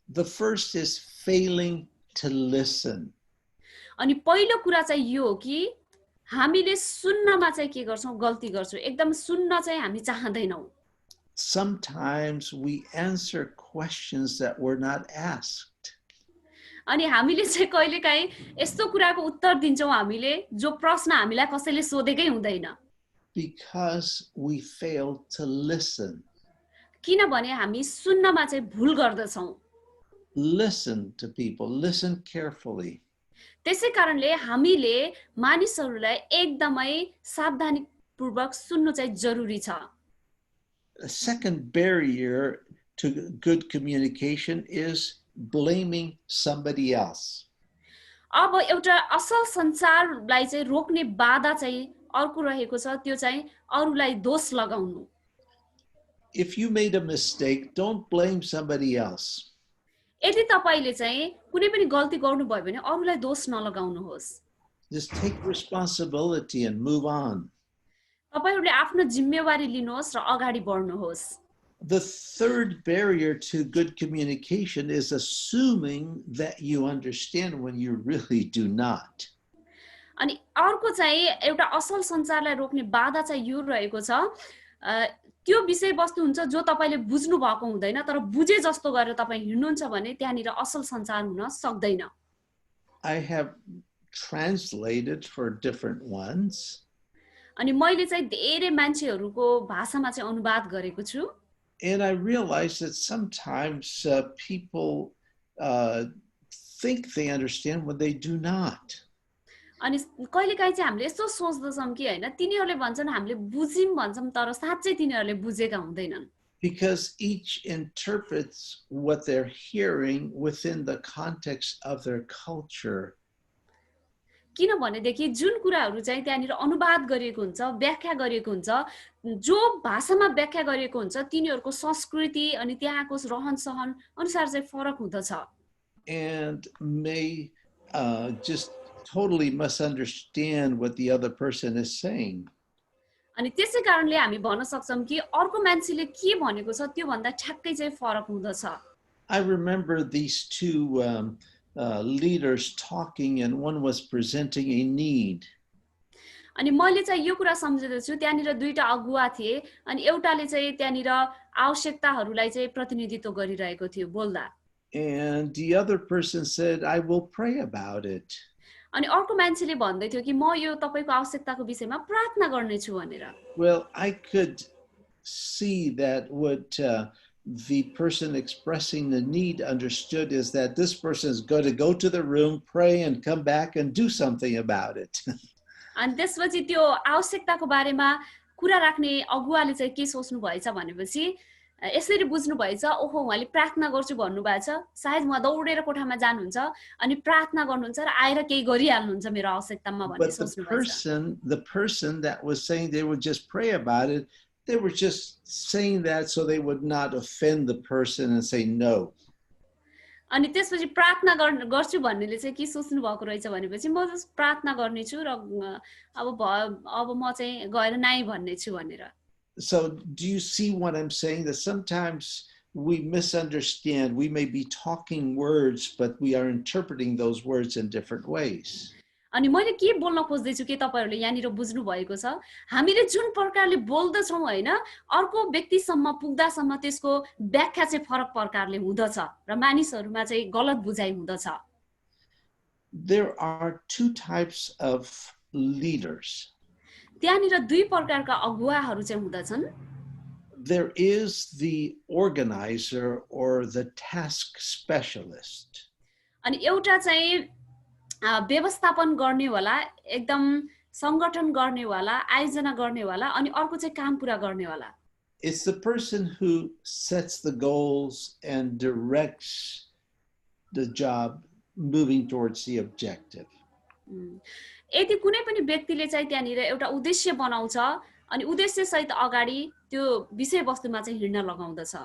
The first is failing to listen. अनि पहिलो कुरा चाहिँ यो हो कि हामीले सुन्नमा चाहिँ के गर्छौं गल्ती गर्छौं एकदम सुन्न चाहिँ हामी चाहदैनौं Sometimes we answer questions that were not asked. अनि हामीले चाहिँ कहिलेकाहीँ यस्तो कुराको उत्तर दिन्छौं हामीले जो प्रश्न हामीलाई कसैले सोधेकै हुँदैन Because we fail to listen. किनभने हामी सुन्नमा चाहिँ भुल गर्दछौं Listen to people, listen carefully. त्यसै कारणले हामीले मानिसहरुलाई एकदमै सावधानीपूर्वक सुन्नु चाहिँ जरुरी छ A second barrier to good communication is blaming somebody else. अब एउटा असल संचारलाई चाहिँ रोक्ने बाधा चाहिँ अर्को रहेको छ त्यो चाहिँ अरूलाई दोष लगाउनु If you made a mistake, don't blame somebody else. यदि तपाईले चाहिँ कुनै पनि गल्ती गर्नुभयो भने अरूलाई दोष नलगाउनुहोस् Just take responsibility and move on. तपाईहरुले आफ्नो जिम्मेवारी लिनुहोस् र अगाडि बढ्नुहोस् The third barrier to good communication is assuming that you understand when you really do not. अनि अर्को चाहिँ एउटा असल संचारलाई रोक्ने बाधा चाहिँ यो रहेको छ त्यो विषयवस्तु हुन्छ जो तपाईले बुझ्नु भएको हुँदैन तर बुझे जस्तो गरेर तपाई हिड्नुहुन्छ भने त्यहाँनिर असल सञ्चार हुन सक्दैन। I have translated for different ones. अनि मैले चाहिँ धेरै मान्छेहरूको भाषामा चाहिँ अनुवाद गरेको छु। And I realized that sometimes people think they understand when they do not. अनि कहिलेकाहीँ चाहिँ हामीले यस्तो सोच्दछौँ कि हैन तिनीहरूले भन्छन् हामीले बुझ्यौं भन्छौँ तर साच्चै तिनीहरूले बुझेका हुँदैनन्। Because each interprets what they're hearing within the context of their culture. किनभनेदेखि जुन कुराहरू चाहिँ त्यहाँनिर अनुवाद गरिएको हुन्छ व्याख्या गरिएको हुन्छ जो भाषामा व्याख्या गरिएको हुन्छ तिनीहरूको संस्कृति अनि त्यहाँको रहनसहन अनुसार चाहिँ फरक हुँदछ। And may just totally misunderstand what the other person is saying. अनि त्यसै कारणले हामी भन्न सक्छौं कि अर्को मान्छेले के भनेको छ त्यो भन्दा ठ्याक्कै चाहिँ फरक हुँदछ। I remember these two leaders talking, and one was presenting a need. अनि मैले चाहिँ यो कुरा सम्झिदैछु त्यहाँनिर दुईटा अगुवा थिए अनि एउटाले चाहिँ त्यहाँनिर आवश्यकताहरूलाई चाहिँ प्रतिनिधित्व गरिरहेको थियो बोल्दा। And the other person said, I will pray about it. अनि अर्को मान्छेले भन्दै थियो कि म यो तपाईको आवश्यकताको विषयमा प्रार्थना गर्नेछु भनेर। Well, I could see that what the person expressing the need understood is that this person is going to go to the room, pray, and come back and do something about it. अनि त्यसपछि त्यो आवश्यकताको बारेमा कुरा राख्ने अगुवाले चाहिँ के सोच्नु भएछ भनेपछि यसरी बुझ्नु भएछ ओहो उहाँले प्रार्थना गर्छु भन्नु भएछ सायद उहाँ दौडेर कोठामा जानुहुन्छ अनि प्रार्थना गर्नुहुन्छ र आएर केही गरिहाल्नुहुन्छ मेरो आवश्यकतामा भन्ने सोच्नु भएछ। The person that was saying they would just pray about it, they were just saying that so they would not offend the person and say no. अनि त्यसपछि प्रार्थना गर्छु भन्नेले चाहिँ के सोच्नु भएको रहेछ भनेपछि म जस्ट प्रार्थना गर्नेछु र अब म चाहिँ गएर नाइ भन्नेछु भनेर। So do you see what I'm saying? That sometimes we misunderstand. We may be talking words, but we are interpreting those words in different ways. अनि मैले के बोल्न खोज्दैछु के तपाईहरुले यहाँनिर बुझ्नु भएको छ हामीले जुन प्रकारले बोल्दछौं हैन अर्को व्यक्तिसम्म पुग्दासम्म त्यसको व्याख्या चाहिँ फरक प्रकारले हुँदछ र मानिसहरुमा चाहिँ गलत बुझाइ हुँदछ। There are two types of leaders. त्यहाँनिर दुई प्रकारका अगुवाहरू चाहिँ हुँदछन्। There is the organizer or the task specialist. अनि एउटा चाहिँ व्यवस्थापन गर्नेवाला एकदम संगठन गर्नेवाला आयोजना गर्नेवाला अनि अर्को चाहिँ काम पूरा गर्नेवाला। It's the person who sets the goals and directs the job moving towards the objective. यदि कुनै पनि व्यक्तिले चाहिँ त्यहाँनिर एउटा उद्देश्य बनाउँछ अनि उद्देश्य सहित अगाडि त्यो विषयवस्तुमा चाहिँ hidden लगाउँदछ।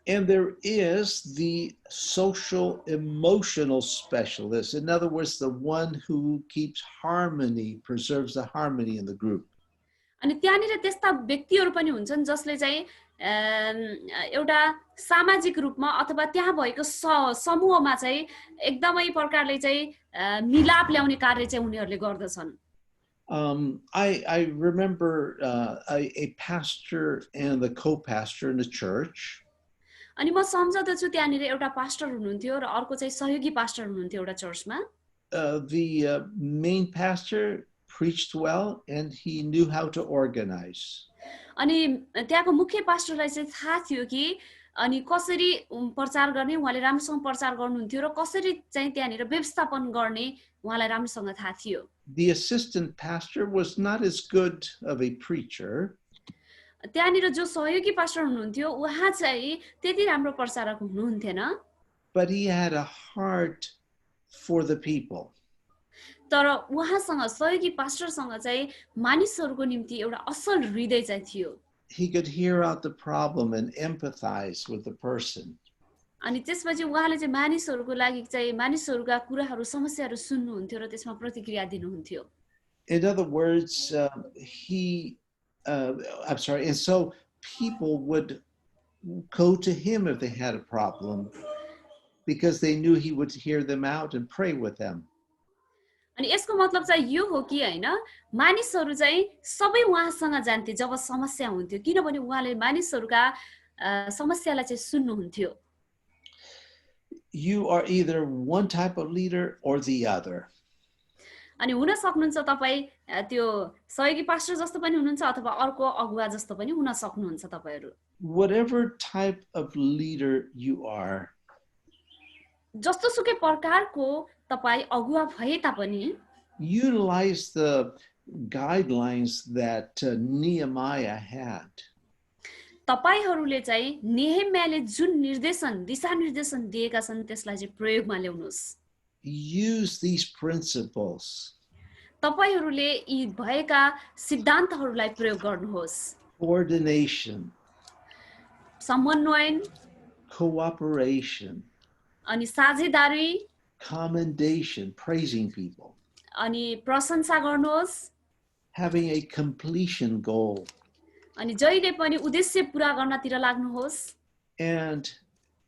And there is the social emotional specialist. In other words, the one who keeps harmony, preserves the harmony in the group. अनि त्यहाँनिर त्यस्ता व्यक्तिहरू पनि हुन्छन् जसले चाहिँ एउटा सामाजिक रूपमा अथवा त्यहाँ भएको समूहमा चाहिँ एकदमै प्रकारले चाहिँ मिलाप ल्याउने कार्य चाहिँ उनीहरूले गर्दछन्। I remember a pastor and the co-pastor in the church. अनि म सम्झदछु त्यहाँनिर एउटा पास्टर हुनुहुन्थ्यो र अर्को चाहिँ सहयोगी पास्टर हुनुहुन्थ्यो एउटा चर्चमा। The main pastor preached well and he knew how to organize. अनि त्यहाँको मुख्य पास्टरलाई चाहिँ थाहा थियो कि अनि कसरी प्रचार गर्ने उहाँले राम्रोसँग प्रचार गर्नुहुन्थ्यो र कसरी चाहिँ त्यहाँनिर व्यवस्थापन गर्ने उहाँलाई राम्रोसँग थाहा थियो। The assistant pastor was not as good of a preacher. त्यहाँनिर जो सहयोगी पास्टर हुनुहुन्थ्यो उहाँ चाहिँ त्यति राम्रो प्रचारक हुनुहुन्थेन। But he had a heart for the people. तर उहाँसँग सहयोगी पास्टरसँग चाहिँ मानिसहरूको निम्ति एउटा असल हृदय चाहिँ थियो। He could hear out the problem and empathize with the person. अनि त्यसपछि उहाँले चाहिँ मानिसहरूको लागि चाहिँ मानिसहरूका कुराहरू समस्याहरू सुन्नुहुन्थ्यो र त्यसमा प्रतिक्रिया दिनुहुन्थ्यो। In other words, and so people would go to him if they had a problem because they knew he would hear them out and pray with them. अनि यसको मतलब चाहिँ यो हो कि हैन मानिसहरू चाहिँ सबै उहाँसँग जान्थे जब समस्या हुन्थ्यो किनभने उहाँले मानिसहरूका समस्यालाई चाहिँ सुन्नुहुन्थ्यो You are either one type of leader or the other. अनि हुन सक्नुहुन्छ तपाईँ त्यो सहयोगी पास्टर जस्तो पनि हुनुहुन्छ अथवा अर्को अगुवा जस्तो पनि हुन सक्नुहुन्छ तपाईहरू Whatever type of leader you are, जस्तो सुकै प्रकारको तपाईँ अगुवा भए तापनि utilize the guidelines that Nehemiah had. तपाईहरूले चाहिँ नेहेम्याले जुन निर्देशन दिशानिर्देशन दिएका छन् त्यसलाई चाहिँ प्रयोगमा ल्याउनुहोस् Use these principles. तपाईहरूले यी भएका सिद्धान्तहरूलाई प्रयोग गर्नुहोस् Coordination, समन्वयन cooperation, अनि साझेदारी commendation, praising people, अनि प्रशंसा गर्नुहोस् having a completion goal, अनि जहिले पनि उद्देश्य पूरा गर्नतिर लाग्नुहोस् and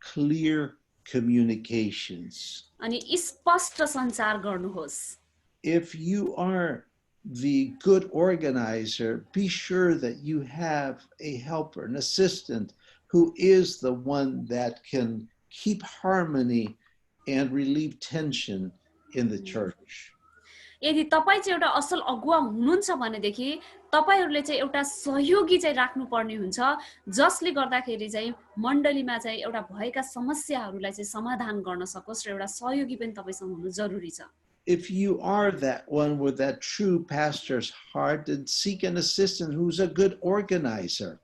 clear communications. अनि स्पष्ट सञ्चार गर्नुहोस् If you are the good organizer, be sure that you have a helper, an assistant, who is the one that can keep harmony and relieve tension in the church. यदि तपाईँ चाहिँ एउटा असल अगुवा हुनुहुन्छ भनेदेखि तपाईहरूले चाहिँ एउटा सहयोगी चाहिँ राख्नुपर्ने हुन्छ जसले गर्दाखेरि चाहिँ मण्डलीमा चाहिँ एउटा भएका समस्याहरूलाई चाहिँ समाधान गर्न सकोस् र एउटा सहयोगी पनि तपाईसँग हुनु जरुरी छ If you are that one with that true pastor's heart, then seek an assistant who's a good organizer.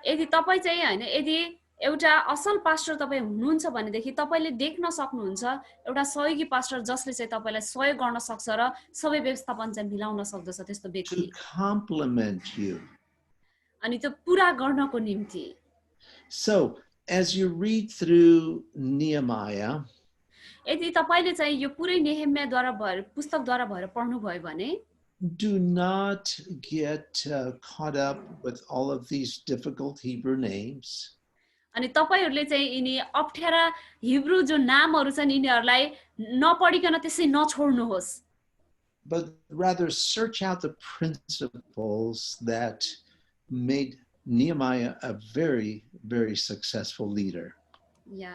यदि तपाईँ चाहिँ हैन यदि एउटा असल पास्टर तपाईँ हुनुहुन्छ भनेदेखि तपाईले देख्न सक्नुहुन्छ एउटा सहयोगी पास्टर जसले चाहिँ तपाईलाई सहयोग गर्न सक्छ र सबै व्यवस्थापन चाहिँ मिलाउन सक्दछ त्यस्तो व्यक्ति To complement you. अनि त्यो पूरा गर्नको निम्ति So, as you read through Nehemiah, यदि तपाईले चाहिँ यो पुरै नेहेम्याद्वारा भएर पुस्तकद्वारा भएर पढ्नु भयो भने do not get caught up with all of these difficult Hebrew names. अनि तपाईहरुले चाहिँ यिनी अप्ठ्यारा हिब्रू जो नामहरु छन् यिनीहरुलाई नपढिकन त्यसै नछोड्नुहोस् But rather search out the principles that made Nehemiah a very, very successful leader. या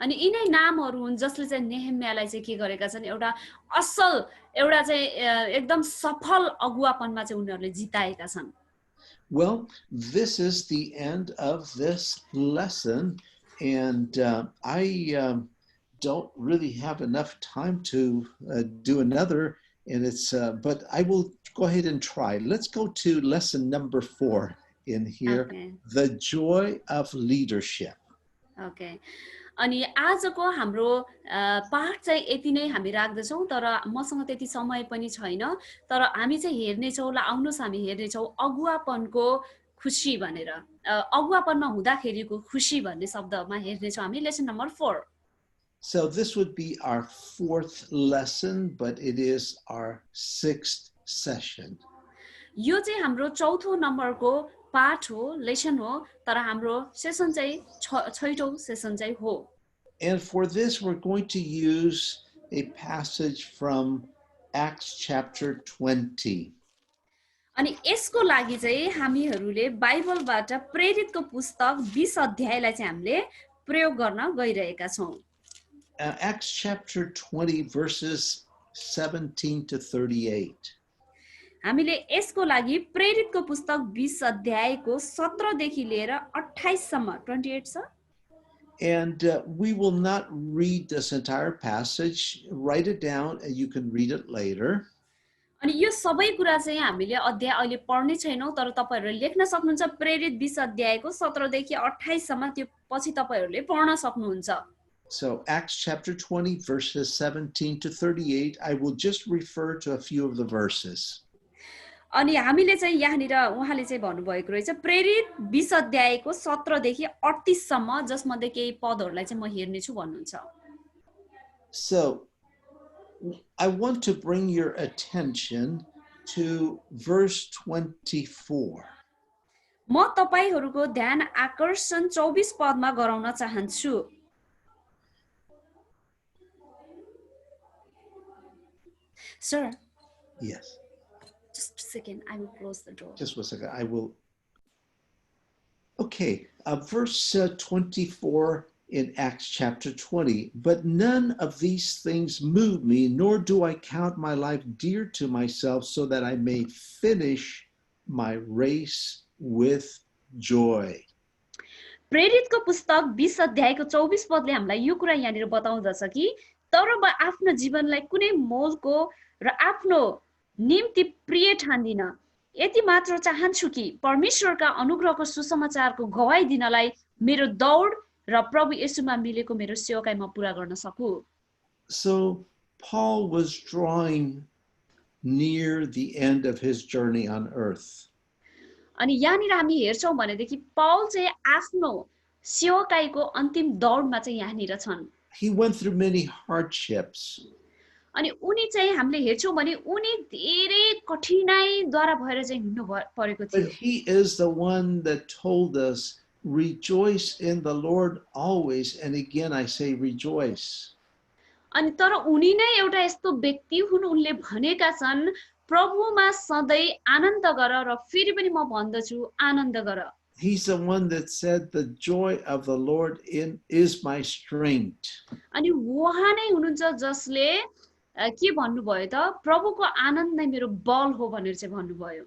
अनि यिनै नामहरु हुन् जसले चाहिँ नेहेम्यालाई चाहिँ के गरेका छन् एउटा असल एउटा चाहिँ एकदम सफल अगुवापनमा चाहिँ उनीहरुले जिताएका छन् Well, this is the end of this lesson, and I don't really have enough time to do another, and it's but I will go ahead and try. Let's go to lesson number 4 in here, Okay. the joy of leadership. Okay अनि आजको हाम्रो पाठ चाहिँ यति नै हामी राख्दैछौँ तर मसँग त्यति समय पनि छैन तर हामी चाहिँ हेर्नेछौँ ल आउनुहोस् हामी हेर्नेछौँ अगुवापनको खुसी भनेर अगुवापनमा हुँदाखेरिको खुसी भन्ने शब्दमा हेर्नेछौँ हामी lesson number 4 So this would be our 4th lesson, but it is our 6th session. यो चाहिँ हाम्रो चौथो नम्बरको पाठ हो लेसन हो तर हाम्रो सेसन चाहिँ छैटौं सेसन चाहिँ हो And for this we're going to use a passage from Acts chapter 20. अनि यसको लागि चाहिँ हामीहरूले बाइबलबाट प्रेरितको पुस्तक 20 अध्यायलाई चाहिँ हामीले प्रयोग गर्न गइरहेका छौं Acts chapter 20 verses 17 to 38. हामीले यसको लागि प्रेरितको पुस्तक 20 अध्यायको 17 देखि लिएर 28 सम्म 28 छ And we will not read this entire passage. Write it down and you can read it later. अनि यो सबै कुरा चाहिँ हामीले अध्याय अहिले पढ्ने छैनौं तर तपाईहरुले लेख्न सक्नुहुन्छ प्रेरित 20 अध्यायको 17 देखि 28 सम्म त्यो पछि तपाईहरुले पढ्न सक्नुहुन्छ So Acts chapter 20 verses 17 to 38, I will just refer to a few of the verses. अनि हामीले चाहिँ यहाँनिर उहाँले चाहिँ भन्नुभएको रहेछ प्रेरित 20 अध्यायको 17 देखि 38 सम्म जसमध्ये केही पदहरुलाई चाहिँ म हेर्ने छु भन्नुहुन्छ So I want to bring your attention to verse 24. म तपाईहरुको ध्यान आकर्षण 24 पदमा गराउन चाहन्छु Sir, Yes. just a second. I will close the door. Just 1 second. I will. Okay. Verse 24 in Acts chapter 20. But none of these things move me, nor do I count my life dear to myself, so that I may finish my race with joy. प्रेरितको पुस्तक 20 अध्यायको 24 पदले हामीलाई यो कुरा यहाँनिर बताउँदछ कि तर म आफ्नो जीवनलाई कुनै मोलको र आफ्नो निम्ति प्रिय ठान्दिन। यति मात्र चाहन्छु कि परमेश्वरका अनुग्रहको सुसमाचारको गवाई दिनलाई मेरो दौड र प्रभु येशूमा मिलेको मेरो सेवाकाई म पूरा गर्न सकु। So Paul was drawing near the end of his journey on earth. अनि यहाँनिर हामी हेर्छौं भनेदेखि पौल चाहिँ आफ्नो सेवाकाईको अन्तिम दौडमा चाहिँ यहाँनिर छन्। He went through many hardships. अनि उनी चाहिँ हामीले हेर्छौं भने उनी धेरै कठिनाइद्वारा भएर चाहिँ हिँड्नु परेको थियो। But he is the one that told us, rejoice in the Lord always. And again, I say rejoice. अनि तर उनी नै एउटा यस्तो व्यक्ति हुन् उनले भनेका छन् प्रभुमा सधैँ आनन्द गर र फेरि पनि म भन्दछु आनन्द गर। He's the one that said the joy of the Lord is my strength. अनि उहाँ नै हुनुहुन्छ जसले के भन्नुभयो त प्रभुको आनन्द नै मेरो बल हो भनेर चाहिँ भन्नुभयो।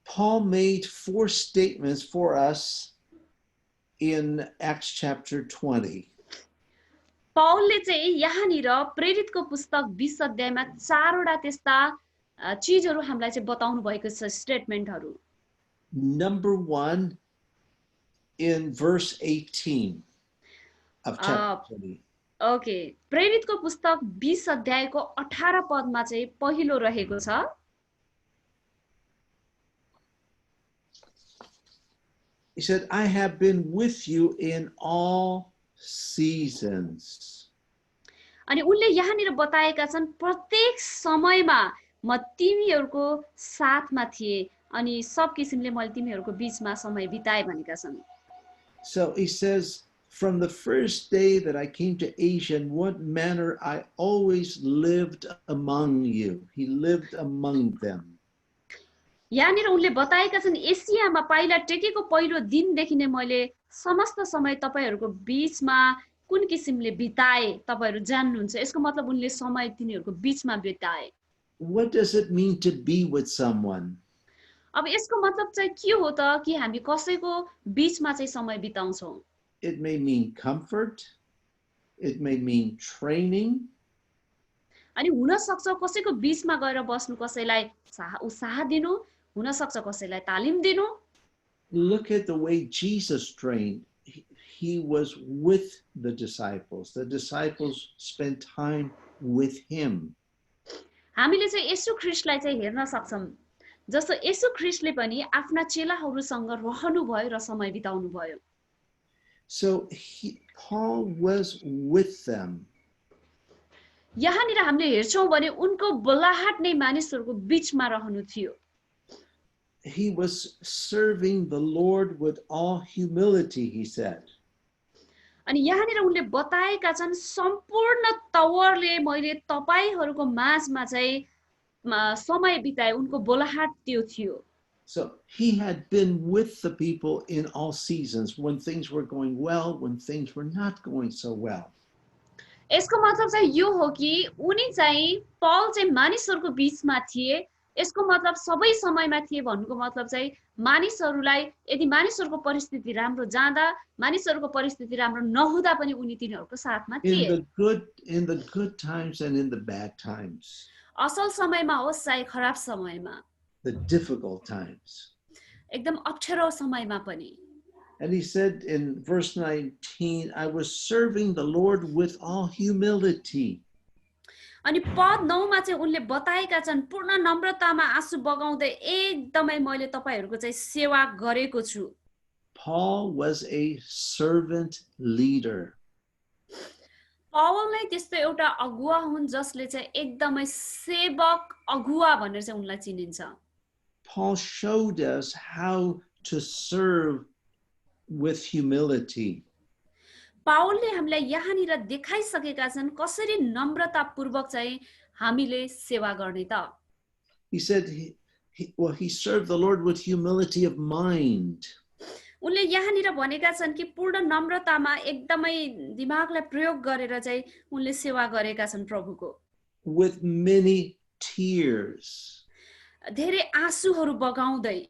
Paul made 4 statements for us in Acts chapter 20. पौलले चाहिँ यहाँनिर प्रेरितको पुस्तक 20 अध्यायमा 4 वटा त्यस्ता चीजहरू हामीलाई चाहिँ बताउनु भएको छ स्टेटमेन्टहरू। Number 1 in verse 18 of chapter 20. Okay, प्रेरितको पुस्तक 20 अध्यायको 18 पदमा चाहिँ पहिलो रहेको छ। He said, I have been with you in all seasons. अनि उनले यहाँनिर बताएका छन् प्रत्येक समयमा म तिमीहरूको साथमा थिए अनि सब किसिमले मैले तिमीहरूको बीचमा समय बिताए भनेका छन्। So he says, from the first day that I came to Asia, in what manner I always lived among you. He lived among them. यहाँनिर उनले बताएका छन् एसियामा पाइला टेकेको पहिलो दिनदेखि नै मैले समस्त समय तपाईहरुको बीचमा कुन किसिमले बिताए तपाईहरु जान्नुहुन्छ। यसको मतलब उनले समय तिनीहरुको बीचमा बिताए। What does it mean to be with someone? अब यसको मतलब चाहिँ के हो त कि हामी कसैको बीचमा चाहिँ समय बिताउँछौं। It may mean comfort. It may mean training. अनि हुन सक्छ कसैको बीचमा गएर बस्नु कसैलाई उत्साह दिनु, हुन सक्छ कसैलाई तालिम दिनु। Look at the way Jesus trained. He was with the disciples. The disciples spent time with him. हामीले चाहिँ येशू ख्रीष्टलाई चाहिँ हेर्न सक्छौं। जस्तो येशू ख्रीष्टले पनि आफ्ना चेलाहरुसँग रहनु भयो र समय बिताउनु भयो। So Paul was with them. यहाँनिर हामीले हेर्छौं भने उनको बोलाहट नै मानिसहरुको बीचमा रहनु थियो। He was serving the Lord with all humility, he said. अनि यहाँनिर उनले बताएका छन् सम्पूर्ण तवरले मैले तपाईहरुको माझमा चाहिँ समय बिताए। उनको बोलाहट त्यो थियो। So he had been with the people in all seasons, when things were going well, when things were not going so well. यसको मतलब चाहिँ यो हो कि उनी चाहिँ पौल चाहिँ मानिसहरुको बीचमा थिए। यसको मतलब सबै समयमा थिए भन्नुको मतलब चाहिँ मानिसहरुलाई यदि मानिसहरुको परिस्थिति राम्रो जाँदा मानिसहरुको परिस्थिति राम्रो नहुँदा पनि उनी तिनीहरुको साथमा थिए। In the good times and in the bad times. असल समयमा होस् चाहे खराब समयमा। The difficult times. एकदम अप्ठ्यारो समयमा पनि। And he said in verse 19, I was serving the Lord with all humility. अनि पद 9 मा चाहिँ उनले बताएका छन् पूर्ण नम्रतामा आँसु बगाउँदै एकदमै मैले तपाईहरुको चाहिँ सेवा गरेको छु। Paul was a servant leader. Paul नै त्यस्तो एउटा अगुवा हुन् जसले चाहिँ एकदमै सेवक अगुवा भनेर चाहिँ उनलाई चिनिन्छ। Paul showed us how to serve with humility. पावलले हामीलाई यहाँनिर देखाइसकेका छन् कसरी नम्रतापूर्वक चाहिँ हामीले सेवा गर्ने त। He said he served the Lord with humility of mind. उनले यहाँनिर भनेका छन् कि पूर्ण नम्रतामा एकदमै दिमागलाई प्रयोग गरेर चाहिँ उनले सेवा गरेका छन् प्रभुको। With many tears. धेरै आँसुहरू बगाउँदै।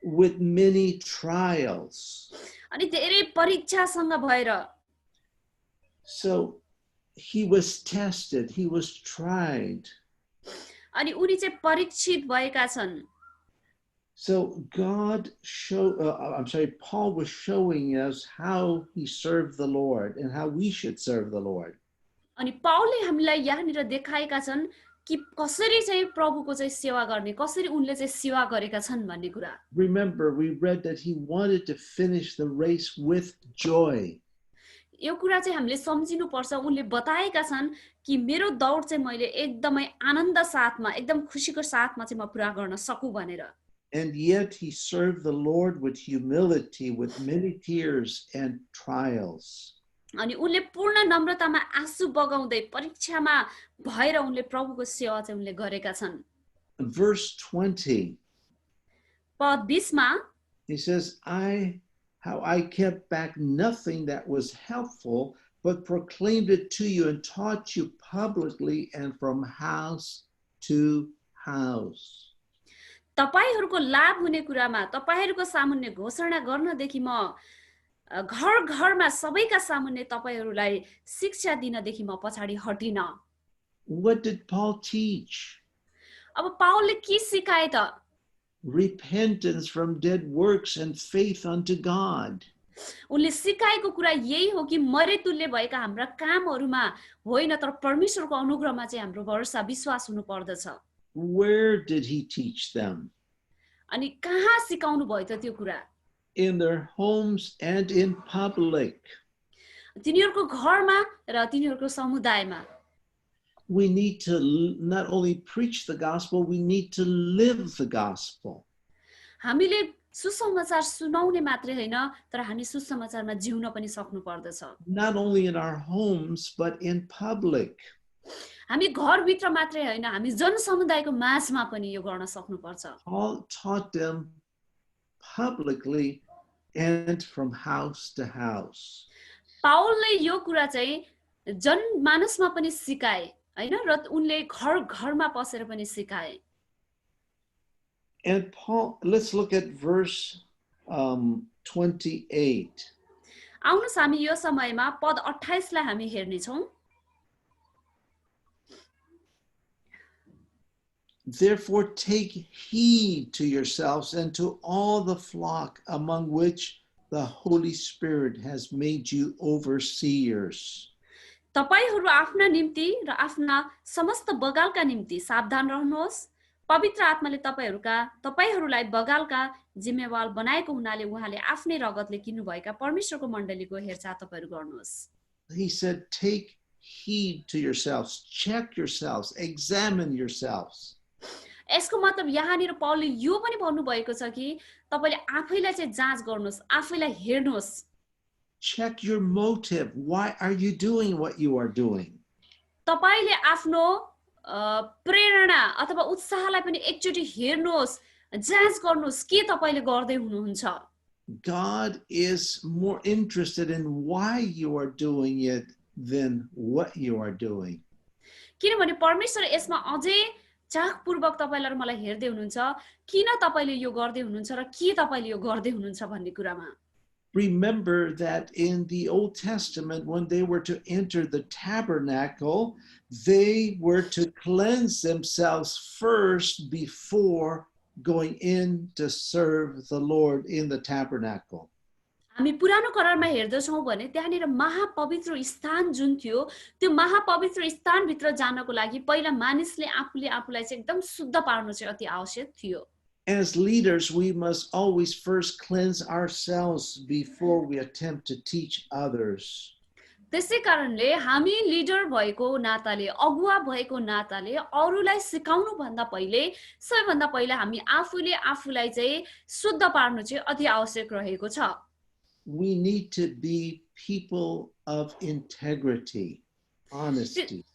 With many trials. अनि धेरै परीक्षासँग भएर। So he was tested, he was tried. अनि उनी चाहिँ परीक्षित भएका छन्। So Paul was showing us how he served the Lord and how we should serve the Lord. अनि पावलले हामीलाई यहाँनिर देखाएका छन् कि कसरी चाहिँ प्रभुको चाहिँ सेवा गर्ने, कसरी उनले चाहिँ सेवा गरेका छन् भन्ने कुरा। Remember, we read that he wanted to finish the race with joy. यो कुरा चाहिँ हामीले सम्झिनु पर्छ। उनले बताएका छन् कि मेरो दौड चाहिँ मैले एकदमै आनन्द साथमा, एकदम खुशीको साथमा चाहिँ म पूरा गर्न सकु भनेर। And yet he served the Lord with humility, with many tears and trials. अनि उनले पूर्ण नम्रतामा आँसु बगाउँदै परीक्षामा भएर उनले प्रभुको सेवा चाहिँ उनले गरेका छन्। Verse 20. पद 20 मा he says, how I kept back nothing that was helpful, but proclaimed it to you and taught you publicly and from house to house. तपाईहरुको लाभ हुने कुरामा तपाईहरुको सामुन्ने घोषणा गर्नदेखि म घर घरमा सबैका सामुन्ने तपाईहरुलाई शिक्षा दिनदेखि म पछाडी हटिन। What did Paul teach? अब पावलले के सिकाए त? Repentance from dead works and faith unto God. उनले सिकाएको कुरा यही हो कि मरेतुल्य भएका हाम्रा कामहरुमा होइन तर परमेश्वरको अनुग्रहमा चाहिँ हाम्रो भरोसा विश्वास हुनु पर्दछ। Where did he teach them? अनि कहाँ सिकाउनु भयो त त्यो कुरा? In their homes and in public. तिनीहरुको घरमा र तिनीहरुको समुदायमा। We need to not only preach the gospel, we need to live the gospel. हामीले सुसमाचार सुनाउने मात्रै हैन तर हामी सुसमाचारमा जिउन पनि सक्नु पर्दछ। Not only in our homes but in public. हामी घर भित्र मात्रै हैन हामी जनसमुदायको माझमा पनि यो गर्न सक्नु पर्छ। Paul taught them publicly and from house to house. पावलले यो कुरा चाहिँ जनमानसमा पनि सिकाए हैन र उनले घर घरमा पसेर पनि सिकाए। And Paul, let's look at verse 28. आउनुस् हामी यो समयमा पद 28 लाई हामी हेर्ने छौं। Therefore take heed to yourselves and to all the flock among which the Holy Spirit has made you overseers. तपाईहरु आफ्ना निम्ति र आफ्ना समस्त बगालका निम्ति सावधान रहनुहोस्। पवित्र आत्माले तपाईहरुलाई बगालका जिम्मेवार बनाएको हुनाले उहाँले आफ्नै रगतले किन्नु भएका परमेश्वरको मण्डलीको हेरचाह तपाईहरु गर्नुहोस्। He said, take heed to yourselves, check yourselves, examine yourselves. यसको मतलब यहाँनिर पावलले यो पनि भन्नु भएको छ कि तपाईले आफैलाई चाहिँ जाँच गर्नुहोस्, आफैलाई हेर्नुहोस्। Check your motive. Why are you doing what you are doing? तपाईले आफ्नो प्रेरणा अथवा उत्साहलाई पनि एकचोटी हेर्नुहोस्, जाँच गर्नुहोस् के तपाईले गर्दै हुनुहुन्छ। God is more interested in why you are doing it than what you are doing. किनभने परमेश्वर यसमा अझै चाखपूर्वक तपाईलाई र मलाई हेर्दै हुनुहुन्छ किन तपाईले यो गर्दै हुनुहुन्छ र के तपाईले यो गर्दै हुनुहुन्छ भन्ने कुरामा। Remember that in the Old Testament, when they were to enter the tabernacle, they were to cleanse themselves first before going in to serve the Lord in the tabernacle. हामी पुरानो करारमा हेर्दछौं भने त्यहाँनिर महापवित्र स्थान जुन थियो त्यो महापवित्र स्थान भित्र जानको लागि पहिला मानिसले आफूलाई चाहिँ एकदम शुद्ध पार्नु चाहिँ अति आवश्यक थियो। As leaders, we must always first cleanse ourselves before we attempt to teach others. त्यसै कारणले हामी लिडर भएको नाताले अगुवा भएको नाताले अरूलाई सिकाउनु भन्दा पहिले सबैभन्दा पहिला हामी आफूलाई चाहिँ शुद्ध पार्नु चाहिँ अति आवश्यक रहेको छ। we need to be people of integrity, honesty.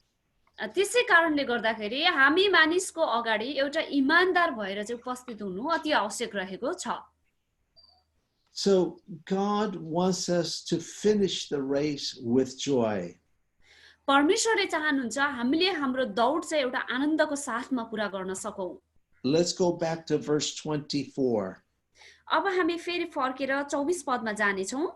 त्यसै कारणले गर्दाखेरि हामी मानिसको अगाडि एउटा इमानदार भएर चाहिँ उपस्थित हुनु अति आवश्यक रहेको छ। So God wants us to finish the race with joy. परमेश्वरले चाहनुहुन्छ हामीले हाम्रो दौड चाहिँ एउटा आनन्दको साथमा पूरा गर्न सकौं। Let's go back to verse 24. अब हामी फेरि फर्केर 24 पदमा जानेछौं।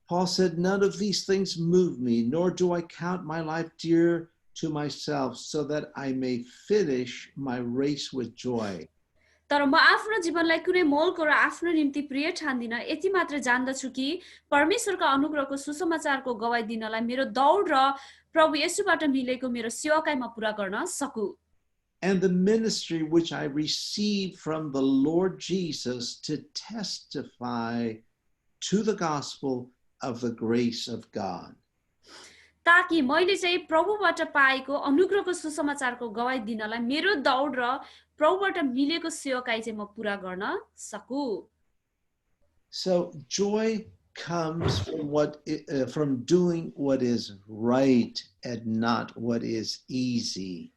Paul said, "None of these things move me, nor do I count my life dear to myself, so that I may finish my race with joy." तर म आफ्नो जीवनलाई कुनै मोलको र आफ्नो निम्ति प्रिय ठान्दिन, यति मात्र जान्दछु कि परमेश्वरको अनुग्रहको सुसमाचारको गवाई दिनलाई मेरो दौड र प्रभु येशूबाट मिलेको मेरो सेवाकाईमा पूरा गर्न सकु। And the ministry which I received from the Lord Jesus to testify to the gospel of the grace of God. ताकि मैले चाहिँ प्रभुबाट पाएको अनुग्रहको सुसमाचारको गवाई दिनलाई मेरो दौड र प्रभुबाट मिलेको सेवाकाई चाहिँ म पूरा गर्न सकु। So joy comes from doing what is right and not what is easy.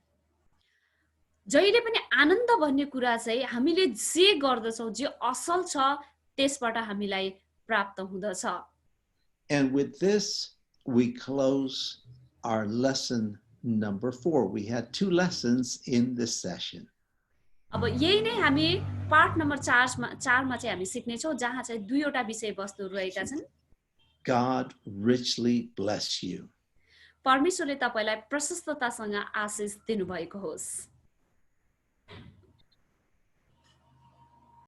जहिले पनि आनन्द भन्ने कुरा चाहिँ हामीले जे गर्दछौं, जे असल छ त्यसबाट हामीलाई प्राप्त हुँदछ। And with this we close our lesson number 4. We had 2 lessons in this session. अब यही नै हामी पाठ नम्बर 4 मा चाहिँ हामी सिक्ने छौं, जहाँ चाहिँ 2 वटा विषयवस्तु रहेका छन्। God richly bless you. परमेश्वरले तपाईलाई प्रशस्ततासँग आशीष दिनुभएको होस्।